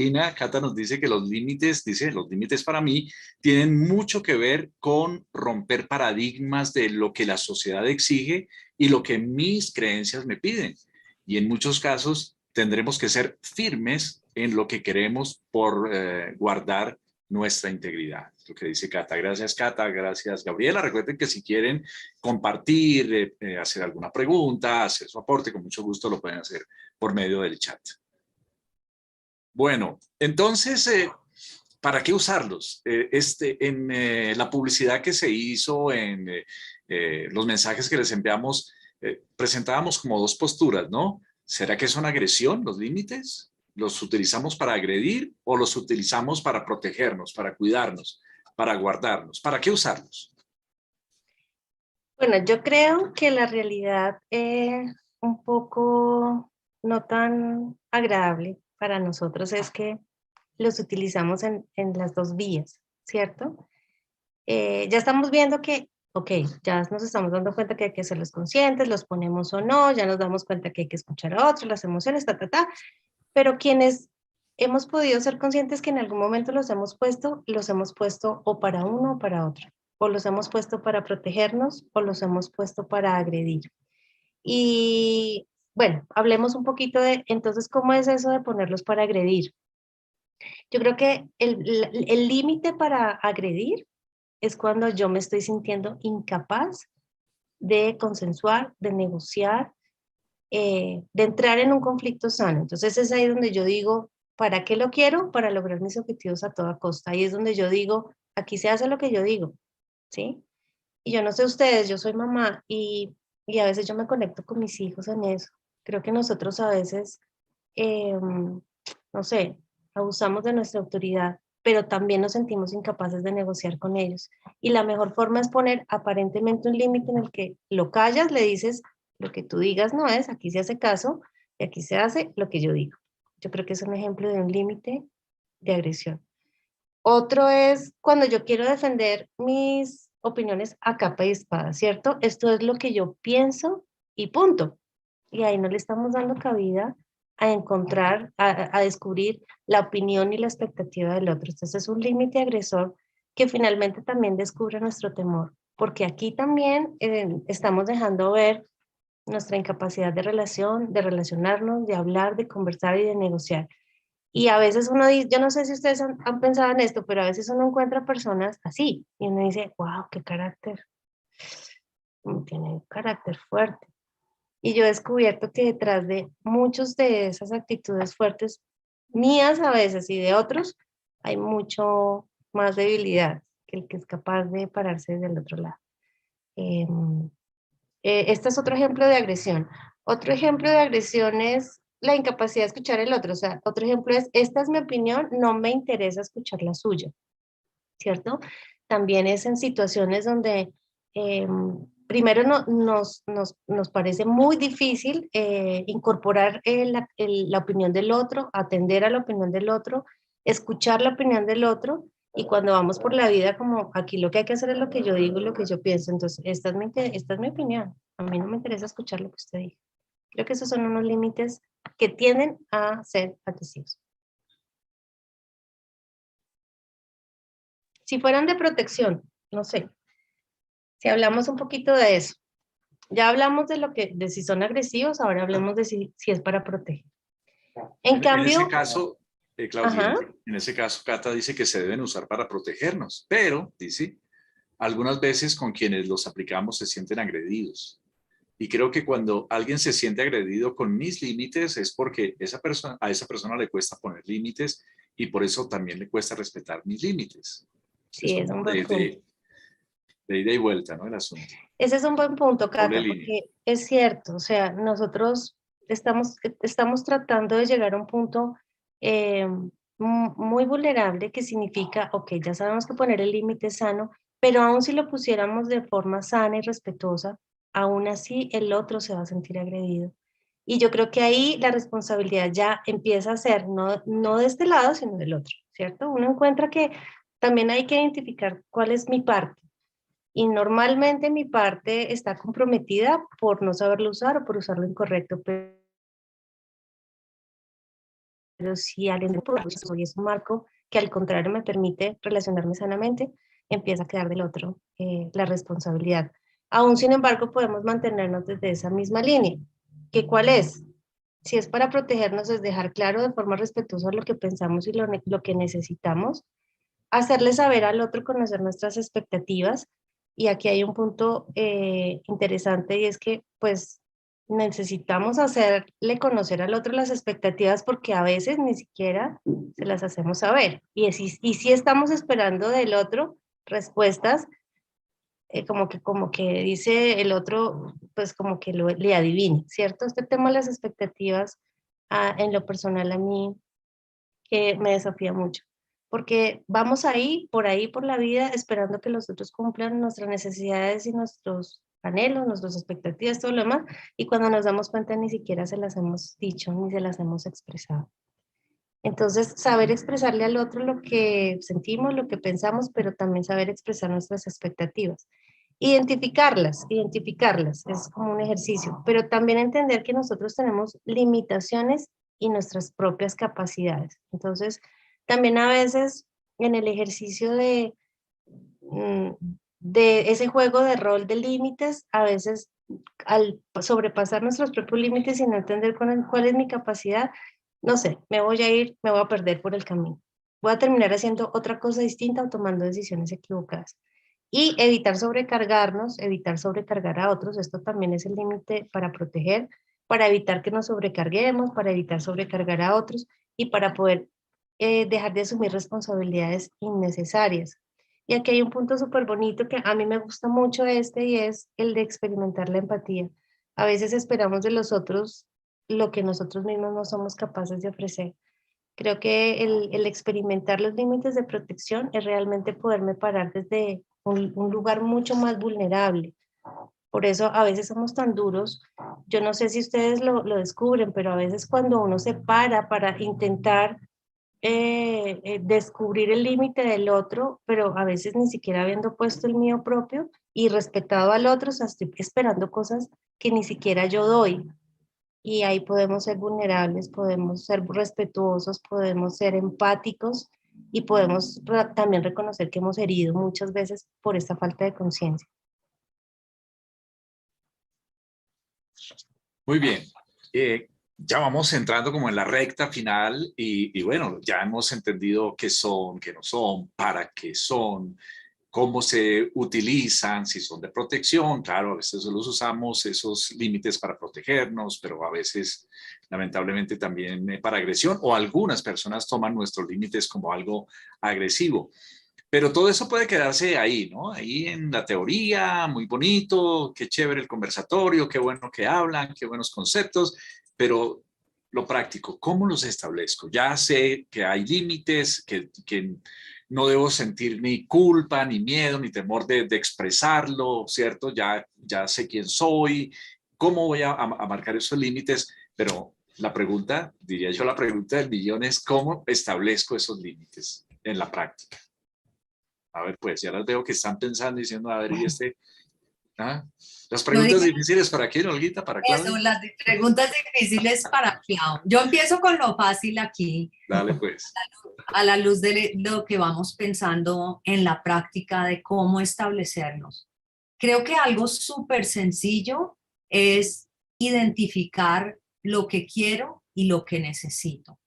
nos dice que los límites, dice, los límites para mí tienen mucho que ver con romper paradigmas de lo que la sociedad exige y lo que mis creencias me piden. Y en muchos casos tendremos que ser firmes en lo que queremos por guardar nuestra integridad. Lo que dice Cata. Gracias, Cata. Gracias, Gabriela. Recuerden que si quieren compartir, hacer alguna pregunta, hacer su aporte, con mucho gusto lo pueden hacer por medio del chat. Bueno, entonces, ¿para qué usarlos? En la publicidad que se hizo, en los mensajes que les enviamos, presentábamos como dos posturas, ¿no? ¿Será que son agresión los límites? ¿Los utilizamos para agredir o los utilizamos para protegernos, para cuidarnos, para guardarnos? ¿Para qué usarlos? Bueno, yo creo que la realidad un poco no tan agradable para nosotros es que los utilizamos en las dos vías, ¿cierto? Ya estamos viendo que, ok, ya nos estamos dando cuenta que hay que hacerlos conscientes, los ponemos o no, ya nos damos cuenta que hay que escuchar a otros, las emociones, pero quienes hemos podido ser conscientes que en algún momento los hemos puesto o para uno o para otro, o los hemos puesto para protegernos o los hemos puesto para agredir. Y bueno, hablemos un poquito de, entonces, ¿cómo es eso de ponerlos para agredir? Yo creo que el límite para agredir es cuando yo me estoy sintiendo incapaz de consensuar, de negociar, de entrar en un conflicto sano. Entonces es ahí donde yo digo, ¿para qué lo quiero? Para lograr mis objetivos a toda costa. Ahí es donde yo digo, aquí se hace lo que yo digo, ¿sí? Y yo no sé ustedes, yo soy mamá y a veces yo me conecto con mis hijos en eso. Creo que nosotros a veces, no sé, abusamos de nuestra autoridad, pero también nos sentimos incapaces de negociar con ellos. Y la mejor forma es poner aparentemente un límite en el que lo callas, le dices, lo que tú digas no es, aquí se hace caso y aquí se hace lo que yo digo. Yo creo que es un ejemplo de un límite de agresión. Otro es cuando yo quiero defender mis opiniones a capa y espada, ¿cierto? Esto es lo que yo pienso y punto. Y ahí no le estamos dando cabida a encontrar, a descubrir la opinión y la expectativa del otro. Entonces es un límite agresor que finalmente también descubre nuestro temor, porque aquí también estamos dejando ver nuestra incapacidad de relación, de relacionarnos, de hablar, de conversar y de negociar. Y a veces uno dice, yo no sé si ustedes han pensado en esto, pero a veces uno encuentra personas así y uno dice, wow, qué carácter, tiene un carácter fuerte. Y yo he descubierto que detrás de muchas de esas actitudes fuertes, mías a veces y de otros, hay mucho más debilidad que el que es capaz de pararse del otro lado. Este es otro ejemplo de agresión. Otro ejemplo de agresión es la incapacidad de escuchar el otro. O sea, otro ejemplo es, esta es mi opinión, no me interesa escuchar la suya, ¿cierto? También es en situaciones donde primero nos parece muy difícil incorporar la opinión del otro, atender a la opinión del otro, escuchar la opinión del otro, y cuando vamos por la vida como aquí lo que hay que hacer es lo que yo digo y lo que yo pienso, entonces esta es mi opinión, a mí no me interesa escuchar lo que usted dice. Creo que esos son unos límites que tienden a ser agresivos. Si fueran de protección, no sé, si hablamos un poquito de eso, ya hablamos de si son agresivos, ahora hablemos de si es para proteger. En En cambio, ese caso, Claudia, ajá, en ese caso, Cata dice que se deben usar para protegernos, pero, dice, algunas veces con quienes los aplicamos se sienten agredidos. Y creo que cuando alguien se siente agredido con mis límites es porque a esa persona le cuesta poner límites y por eso también le cuesta respetar mis límites. Es sí, es un como buen punto. de ida y vuelta, ¿no? El asunto. Ese es un buen punto, Doble Cata, línea. porque es cierto, o sea, nosotros estamos tratando de llegar a un punto muy vulnerable que significa, ok, ya sabemos que poner el límite es sano, pero aún si lo pusiéramos de forma sana y respetuosa, aún así el otro se va a sentir agredido. Y yo creo que ahí la responsabilidad ya empieza a ser no de este lado, sino del otro, ¿cierto? Uno encuentra que también hay que identificar cuál es mi parte. Y normalmente mi parte está comprometida por no saberlo usar o por usarlo incorrecto, pero si alguien y es un marco que al contrario me permite relacionarme sanamente, empieza a quedar del otro la responsabilidad. Aún sin embargo, podemos mantenernos desde esa misma línea. ¿Qué cuál es? Si es para protegernos, es dejar claro de forma respetuosa lo que pensamos y lo que necesitamos, hacerle saber al otro, conocer nuestras expectativas. Y aquí hay un punto interesante y es que pues necesitamos hacerle conocer al otro las expectativas porque a veces ni siquiera se las hacemos saber. Y si estamos esperando del otro respuestas, como que dice el otro, pues como que le adivine, ¿cierto? Este tema de las expectativas en lo personal a mí me desafía mucho, porque vamos ahí por la vida esperando que los otros cumplan nuestras necesidades y nuestros anhelos, nuestras expectativas, todo lo demás, y cuando nos damos cuenta ni siquiera se las hemos dicho ni se las hemos expresado. Entonces, saber expresarle al otro lo que sentimos, lo que pensamos, pero también saber expresar nuestras expectativas. Identificarlas, es como un ejercicio, pero también entender que nosotros tenemos limitaciones y nuestras propias capacidades. Entonces, también a veces en el ejercicio de ese juego de rol de límites, a veces al sobrepasar nuestros propios límites y no entender cuál es mi capacidad, no sé, me voy a ir, me voy a perder por el camino. Voy a terminar haciendo otra cosa distinta o tomando decisiones equivocadas. Y evitar sobrecargarnos, evitar sobrecargar a otros, esto también es el límite para proteger, para evitar que nos sobrecarguemos, para evitar sobrecargar a otros y para poder dejar de asumir responsabilidades innecesarias. Y aquí hay un punto súper bonito que a mí me gusta mucho y es el de experimentar la empatía. A veces esperamos de los otros lo que nosotros mismos no somos capaces de ofrecer. Creo que el experimentar los límites de protección es realmente poderme parar desde un lugar mucho más vulnerable. Por eso a veces somos tan duros. Yo no sé si ustedes lo descubren, pero a veces cuando uno se para intentar descubrir el límite del otro, pero a veces ni siquiera habiendo puesto el mío propio y respetado al otro, o sea, estoy esperando cosas que ni siquiera yo doy. Y ahí podemos ser vulnerables, podemos ser respetuosos, podemos ser empáticos y podemos también reconocer que hemos herido muchas veces por esta falta de conciencia. Muy bien. Ya vamos entrando como en la recta final y bueno, ya hemos entendido qué son, qué no son, para qué son, cómo se utilizan, si son de protección. Claro, a veces los usamos esos límites para protegernos, pero a veces lamentablemente también para agresión, o algunas personas toman nuestros límites como algo agresivo. Pero todo eso puede quedarse ahí, ¿no? Ahí en la teoría, muy bonito, qué chévere el conversatorio, qué bueno que hablan, qué buenos conceptos, pero lo práctico, ¿cómo los establezco? Ya sé que hay límites, que no debo sentir ni culpa, ni miedo, ni temor de expresarlo, ¿cierto? Ya sé quién soy, cómo voy a marcar esos límites, pero la pregunta, diría yo, la pregunta del millón es ¿cómo establezco esos límites en la práctica? A ver, pues, ya las veo que están pensando y diciendo, a ver, ¿y este? ¿Ah? Las preguntas difíciles, ¿para quién, Olguita? ¿Para Claudia? Eso, las preguntas difíciles para Clau. Yo empiezo con lo fácil aquí. Dale, pues. A la luz de lo que vamos pensando en la práctica de cómo establecernos. Creo que algo súper sencillo es identificar lo que quiero y lo que necesito.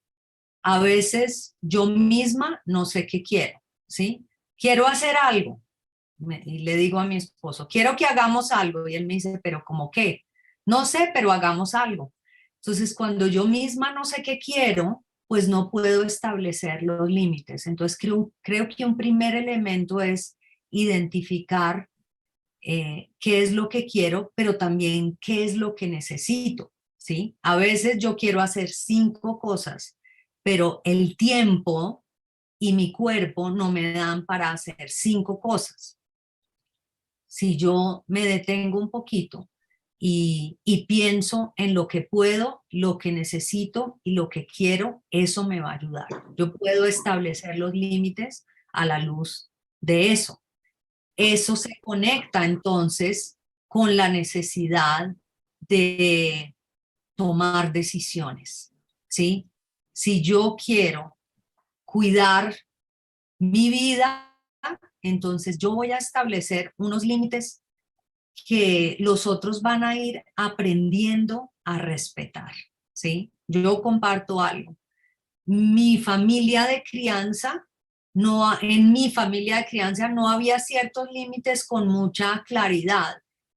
A veces yo misma no sé qué quiero, ¿sí? Quiero hacer algo. Y le digo a mi esposo, quiero que hagamos algo. Y él me dice, ¿pero cómo qué? No sé, pero hagamos algo. Entonces, cuando yo misma no sé qué quiero, pues no puedo establecer los límites. Entonces, creo que un primer elemento es identificar qué es lo que quiero, pero también qué es lo que necesito, ¿sí? A veces yo quiero hacer 5 cosas, pero el tiempo y mi cuerpo no me dan para hacer 5 cosas. Si yo me detengo un poquito y pienso en lo que puedo, lo que necesito y lo que quiero, eso me va a ayudar. Yo puedo establecer los límites a la luz de eso. Eso se conecta entonces con la necesidad de tomar decisiones, ¿sí? Si yo quiero cuidar mi vida, entonces yo voy a establecer unos límites que los otros van a ir aprendiendo a respetar, ¿sí? Yo comparto algo. Mi familia de crianza, en mi familia de crianza no había ciertos límites con mucha claridad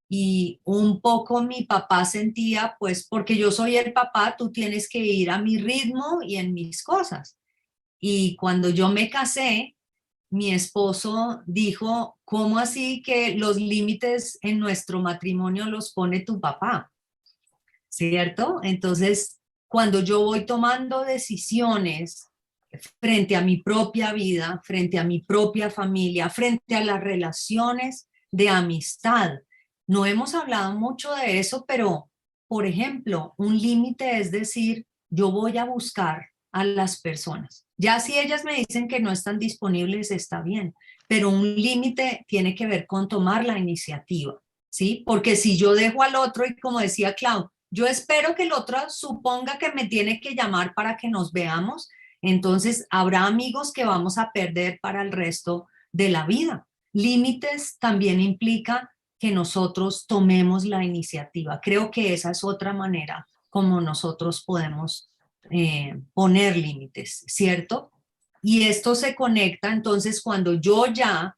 y un poco mi papá sentía, pues porque yo soy el papá, tú tienes que ir a mi ritmo y en mis cosas. Y cuando yo me casé, mi esposo dijo, ¿cómo así que los límites en nuestro matrimonio los pone tu papá? ¿Cierto? Entonces, cuando yo voy tomando decisiones frente a mi propia vida, frente a mi propia familia, frente a las relaciones de amistad, no hemos hablado mucho de eso, pero, por ejemplo, un límite es decir, yo voy a buscar a las personas. Ya si ellas me dicen que no están disponibles, está bien, pero un límite tiene que ver con tomar la iniciativa, ¿sí? Porque si yo dejo al otro y como decía Clau, yo espero que el otro suponga que me tiene que llamar para que nos veamos, entonces habrá amigos que vamos a perder para el resto de la vida. Límites también implica que nosotros tomemos la iniciativa. Creo que esa es otra manera como nosotros podemos poner límites, ¿cierto? Y esto se conecta entonces cuando yo ya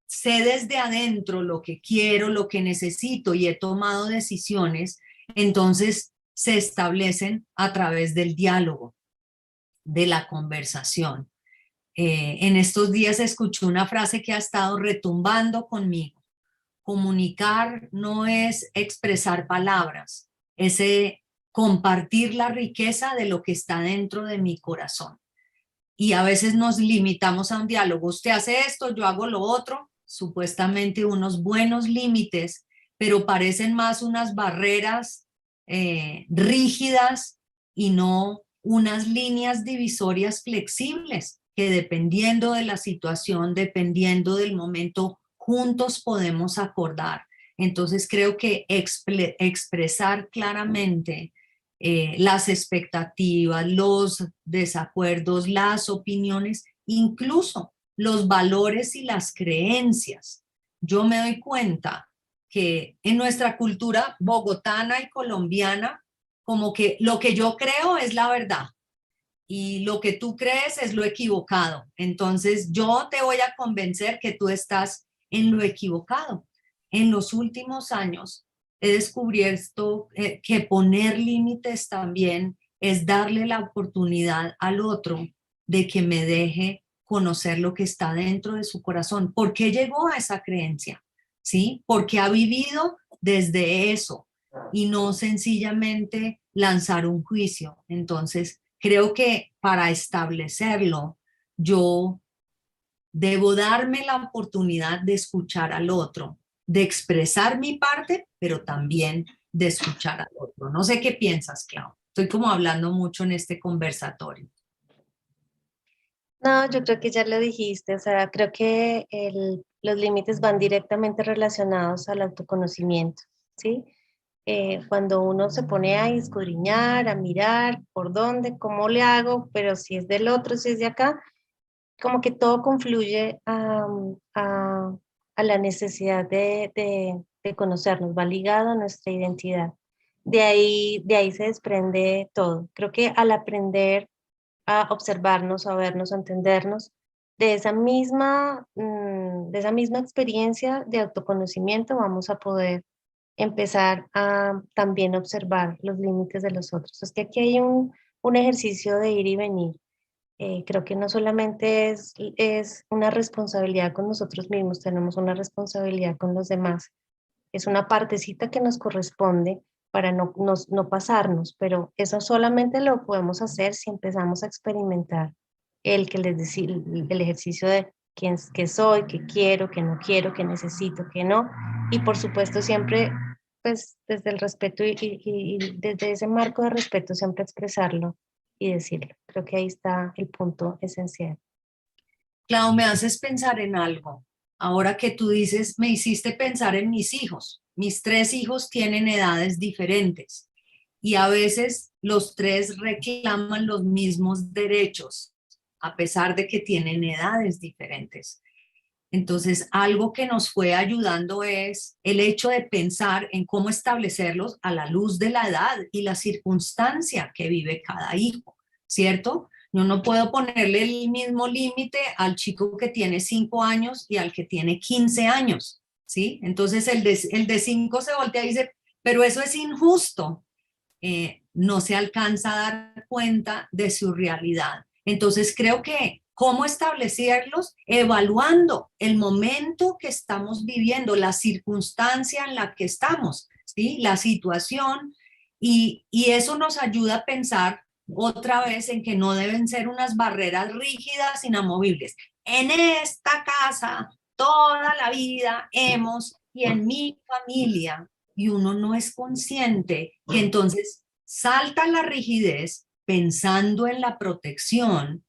sé desde adentro lo que quiero, lo que necesito y he tomado decisiones, entonces se establecen a través del diálogo, de la conversación. En estos días escuché una frase que ha estado retumbando conmigo. Comunicar no es expresar palabras, es compartir la riqueza de lo que está dentro de mi corazón. Y a veces nos limitamos a un diálogo. Usted hace esto, yo hago lo otro, supuestamente unos buenos límites, pero parecen más unas barreras rígidas y no unas líneas divisorias flexibles que dependiendo de la situación, dependiendo del momento, juntos podemos acordar. Entonces creo que expresar claramente las expectativas, los desacuerdos, las opiniones, incluso los valores y las creencias. Yo me doy cuenta que en nuestra cultura bogotana y colombiana, como que lo que yo creo es la verdad y lo que tú crees es lo equivocado. Entonces yo te voy a convencer que tú estás en lo equivocado. En los últimos años he descubierto que poner límites también es darle la oportunidad al otro de que me deje conocer lo que está dentro de su corazón. ¿Por qué llegó a esa creencia? ¿Sí? Porque ha vivido desde eso y no sencillamente lanzar un juicio. Entonces, creo que para establecerlo, yo debo darme la oportunidad de escuchar al otro, de expresar mi parte, pero también de escuchar al otro. No sé qué piensas, Clau. Estoy como hablando mucho en este conversatorio. No, yo creo que ya lo dijiste, o sea, creo que los límites van directamente relacionados al autoconocimiento, ¿sí? Cuando uno se pone a escudriñar, a mirar por dónde, cómo le hago, pero si es del otro, si es de acá, como que todo confluye a la necesidad de conocernos, va ligado a nuestra identidad. De ahí se desprende todo. Creo que al aprender a observarnos, a vernos, a entendernos, de esa misma experiencia de autoconocimiento vamos a poder empezar a también observar los límites de los otros. Es que aquí hay un ejercicio de ir y venir. Creo que no solamente es una responsabilidad con nosotros mismos, tenemos una responsabilidad con los demás. Es una partecita que nos corresponde para no pasarnos, pero eso solamente lo podemos hacer si empezamos a experimentar el ejercicio de quién qué soy, qué quiero, qué no quiero, qué necesito, qué no. Y por supuesto siempre, pues desde el respeto y desde ese marco de respeto siempre expresarlo y decirlo. Creo que ahí está el punto esencial. Clau, me haces pensar en algo. Ahora que tú dices, me hiciste pensar en mis hijos. Mis 3 hijos tienen edades diferentes y a veces los 3 reclaman los mismos derechos, a pesar de que tienen edades diferentes. Entonces, algo que nos fue ayudando es el hecho de pensar en cómo establecerlos a la luz de la edad y la circunstancia que vive cada hijo, ¿cierto? Yo no puedo ponerle el mismo límite al chico que tiene 5 años y al que tiene 15 años, ¿sí? Entonces el de 5 se voltea y dice, pero eso es injusto. No se alcanza a dar cuenta de su realidad. Entonces creo que cómo establecerlos, evaluando el momento que estamos viviendo, la circunstancia en la que estamos, ¿sí? La situación, y eso nos ayuda a pensar otra vez en que no deben ser unas barreras rígidas, inamovibles. En esta casa toda la vida y en mi familia, y uno no es consciente que entonces salta la rigidez pensando en la protección,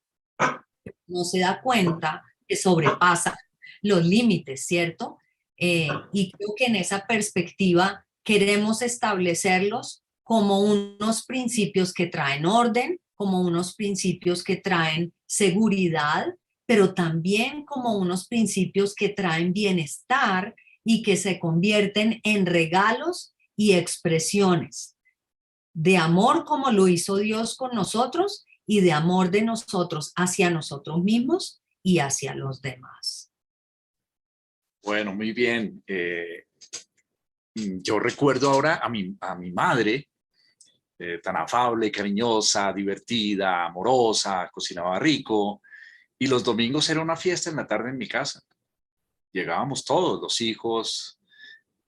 no se da cuenta que sobrepasa los límites, ¿cierto? Y creo que en esa perspectiva queremos establecerlos como unos principios que traen orden, como unos principios que traen seguridad, pero también como unos principios que traen bienestar y que se convierten en regalos y expresiones de amor como lo hizo Dios con nosotros y de amor de nosotros hacia nosotros mismos y hacia los demás. Bueno, muy bien. Yo recuerdo ahora a mi madre, tan afable, cariñosa, divertida, amorosa, cocinaba rico, y los domingos era una fiesta en la tarde en mi casa. Llegábamos todos, los hijos,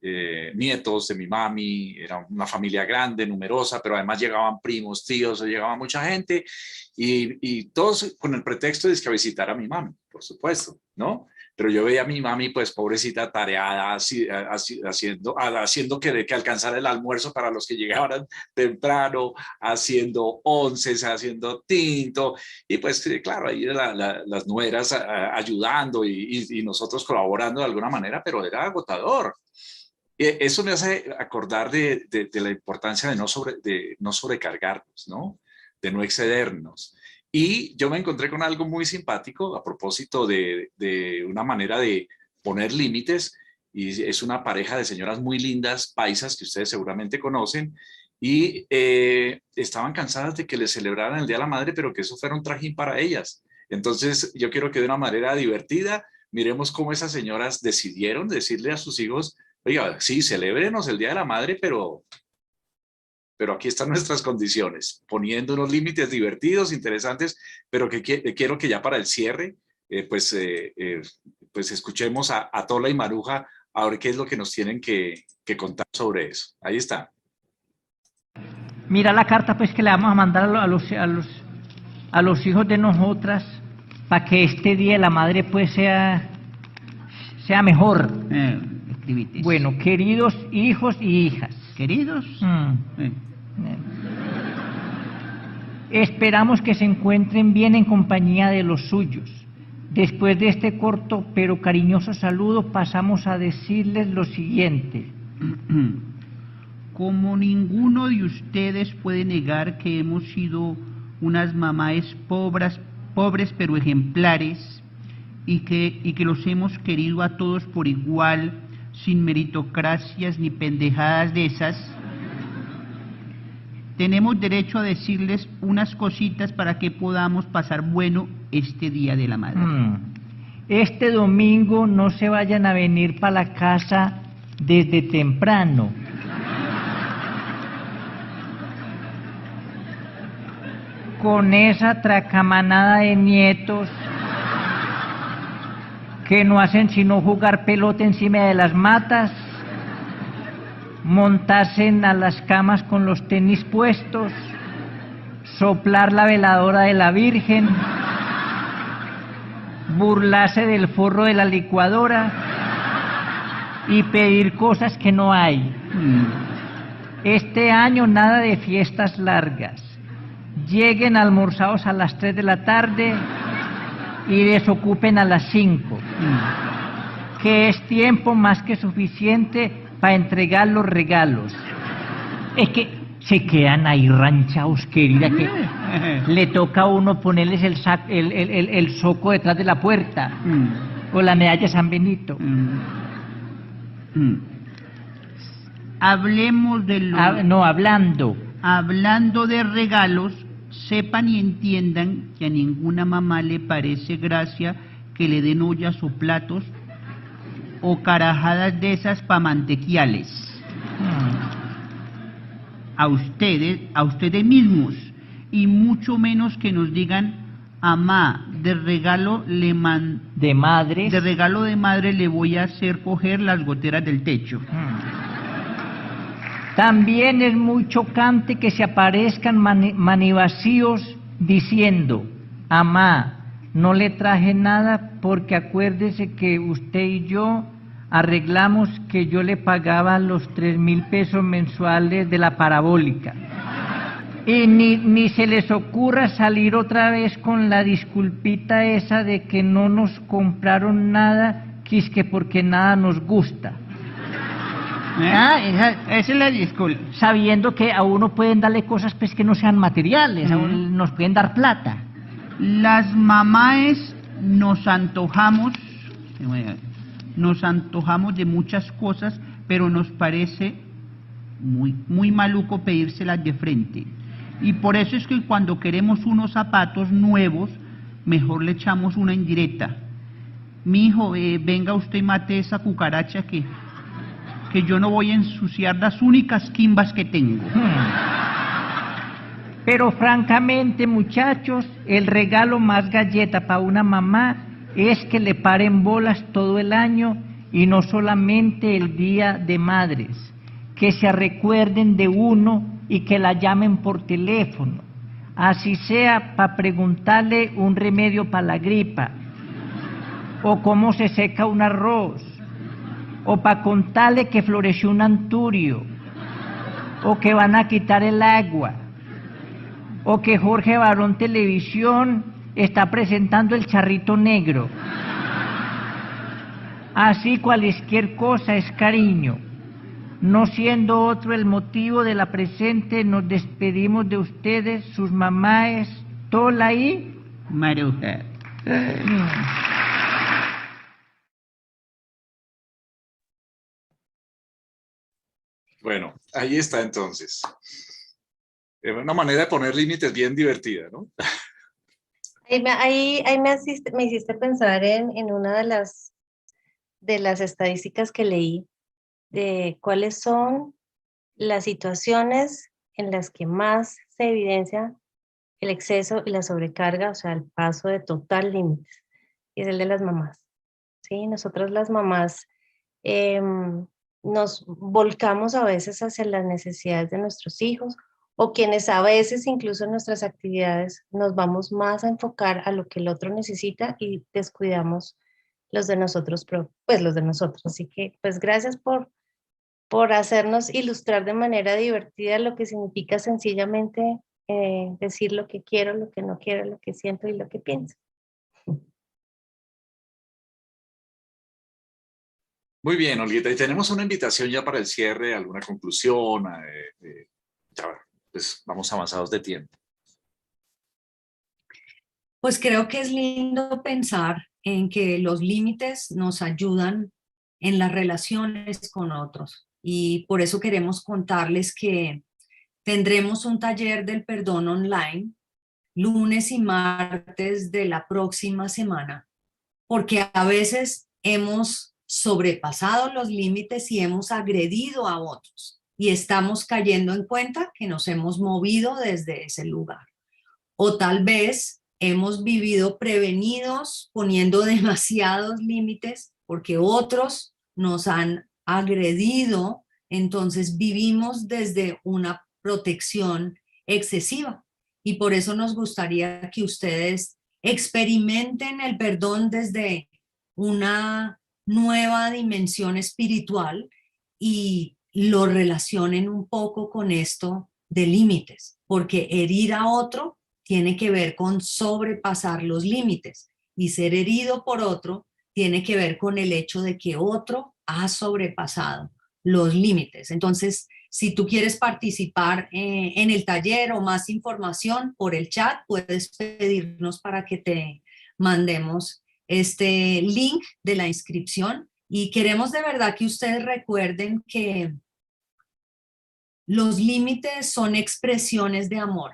nietos de mi mami, era una familia grande, numerosa, pero además llegaban primos, tíos, llegaba mucha gente, y todos con el pretexto de que a visitar a mi mami, por supuesto, ¿no? Pero yo veía a mi mami, pues pobrecita, tareada, haciendo que alcanzara el almuerzo para los que llegaban temprano, haciendo onces, haciendo tinto, y pues claro, ahí las nueras ayudando y nosotros colaborando de alguna manera, pero era agotador. Eso me hace acordar de la importancia de no sobrecargarnos, ¿no? De no excedernos. Y yo me encontré con algo muy simpático a propósito de una manera de poner límites, y es una pareja de señoras muy lindas, paisas, que ustedes seguramente conocen, y estaban cansadas de que les celebraran el Día de la Madre, pero que eso fuera un trajín para ellas. Entonces yo quiero que de una manera divertida miremos cómo esas señoras decidieron decirle a sus hijos: oiga, sí, celébrenos el Día de la Madre, pero aquí están nuestras condiciones, poniendo unos límites divertidos, interesantes, pero que quiero que ya para el cierre, pues escuchemos a Tola y Maruja a ver qué es lo que nos tienen que contar sobre eso. Ahí está. Mira la carta pues que le vamos a mandar a los hijos de nosotras, para que este Día de la Madre pues sea mejor. Bueno, queridos hijos y hijas. ¿Queridos? Esperamos que se encuentren bien en compañía de los suyos. Después de este corto pero cariñoso saludo, pasamos a decirles lo siguiente. Como ninguno de ustedes puede negar que hemos sido unas mamás pobres pero ejemplares, y que los hemos querido a todos por igual, sin meritocracias ni pendejadas de esas, tenemos derecho a decirles unas cositas para que podamos pasar bueno este Día de la Madre. Este domingo no se vayan a venir para la casa desde temprano. Con esa tracamanada de nietos que no hacen sino jugar pelota encima de las matas, montarse a las camas con los tenis puestos, soplar la veladora de la Virgen, burlarse del forro de la licuadora y pedir cosas que no hay. Este año nada de fiestas largas. Lleguen almorzados a las 3 de la tarde y desocupen a las 5, que es tiempo más que suficiente para entregar los regalos. Es que se quedan ahí ranchados, querida, que le toca a uno ponerles el soco detrás de la puerta, o la medalla de San Benito. Hablemos de lo... Hablando de regalos, sepan y entiendan que a ninguna mamá le parece gracia que le den ollas o platos o carajadas de esas pa' mantequiales. A ustedes mismos, y mucho menos que nos digan: amá, de regalo de madre le voy a hacer coger las goteras del techo. También es muy chocante que se aparezcan manivacíos diciendo: amá, no le traje nada porque acuérdese que usted y yo arreglamos que yo le pagaba los 3.000 pesos mensuales de la parabólica. Y ni se les ocurra salir otra vez con la disculpita esa de que no nos compraron nada, quisque porque nada nos gusta. Esa es la disculpa. Sabiendo que a uno pueden darle cosas pues que no sean materiales, a uno nos pueden dar plata. Las mamás nos antojamos nos antojamos de muchas cosas, pero nos parece muy maluco pedírselas de frente. Y por eso es que cuando queremos unos zapatos nuevos, mejor le echamos una indirecta. Mi hijo, venga usted y mate esa cucaracha que yo no voy a ensuciar las únicas quimbas que tengo. Pero francamente, muchachos, el regalo más galleta para una mamá es que le paren bolas todo el año y no solamente el Día de Madres, que se recuerden de uno y que la llamen por teléfono, así sea para preguntarle un remedio para la gripa, o cómo se seca un arroz, o para contarle que floreció un anturio, o que van a quitar el agua, o que Jorge Barón Televisión está presentando el charrito negro. Así cualquier cosa es cariño. No siendo otro el motivo de la presente, nos despedimos de ustedes, sus mamás, Tola y Maruja. Bueno, ahí está entonces. Una manera de poner límites bien divertida, ¿no? Ahí me hiciste pensar en una de las estadísticas que leí de cuáles son las situaciones en las que más se evidencia el exceso y la sobrecarga, o sea, el paso de total límites, y es el de las mamás. ¿Sí? Nosotras las mamás nos volcamos a veces hacia las necesidades de nuestros hijos, o quienes a veces incluso en nuestras actividades nos vamos más a enfocar a lo que el otro necesita y descuidamos los de nosotros, pues los de nosotros. Así que pues gracias por hacernos ilustrar de manera divertida lo que significa sencillamente decir lo que quiero, lo que no quiero, lo que siento y lo que pienso. Muy bien, Olguita, y tenemos una invitación ya para el cierre, alguna conclusión, ya, pues vamos avanzados de tiempo. Pues creo que es lindo pensar en que los límites nos ayudan en las relaciones con otros, y por eso queremos contarles que tendremos un taller del perdón online lunes y martes de la próxima semana, porque a veces hemos sobrepasado los límites y hemos agredido a otros y estamos cayendo en cuenta que nos hemos movido desde ese lugar. O tal vez hemos vivido prevenidos poniendo demasiados límites porque otros nos han agredido, entonces vivimos desde una protección excesiva. Y por eso nos gustaría que ustedes experimenten el perdón desde una nueva dimensión espiritual y lo relacionen un poco con esto de límites, porque herir a otro tiene que ver con sobrepasar los límites, y ser herido por otro tiene que ver con el hecho de que otro ha sobrepasado los límites. Entonces, si tú quieres participar en el taller o más información por el chat, puedes pedirnos para que te mandemos este link de la inscripción, y queremos de verdad que ustedes recuerden que los límites son expresiones de amor,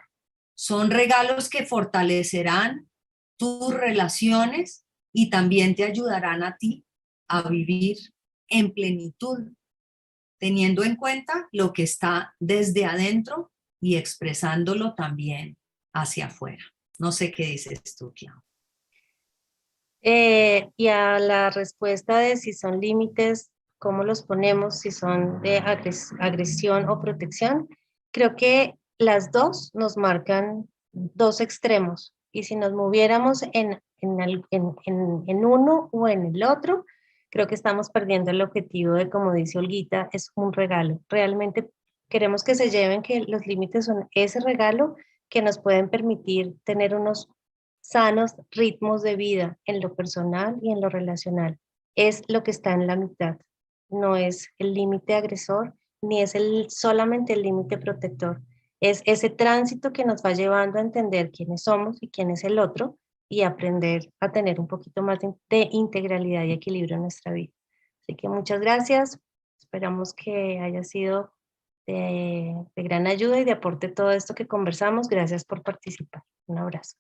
son regalos que fortalecerán tus relaciones y también te ayudarán a ti a vivir en plenitud, teniendo en cuenta lo que está desde adentro y expresándolo también hacia afuera. No sé qué dices tú, Clau. Y a la respuesta de si son límites, cómo los ponemos, si son de agresión o protección, creo que las dos nos marcan dos extremos, y si nos moviéramos en uno o en el otro, creo que estamos perdiendo el objetivo de, como dice Olguita, es un regalo. Realmente queremos que se lleven que los límites son ese regalo que nos pueden permitir tener unos sanos ritmos de vida en lo personal y en lo relacional. Es lo que está en la mitad, no es el límite agresor, ni es solamente el límite protector. Es ese tránsito que nos va llevando a entender quiénes somos y quién es el otro, y aprender a tener un poquito más de integralidad y equilibrio en nuestra vida. Así que muchas gracias. Esperamos que haya sido de gran ayuda y de aporte todo esto que conversamos. Gracias por participar. Un abrazo.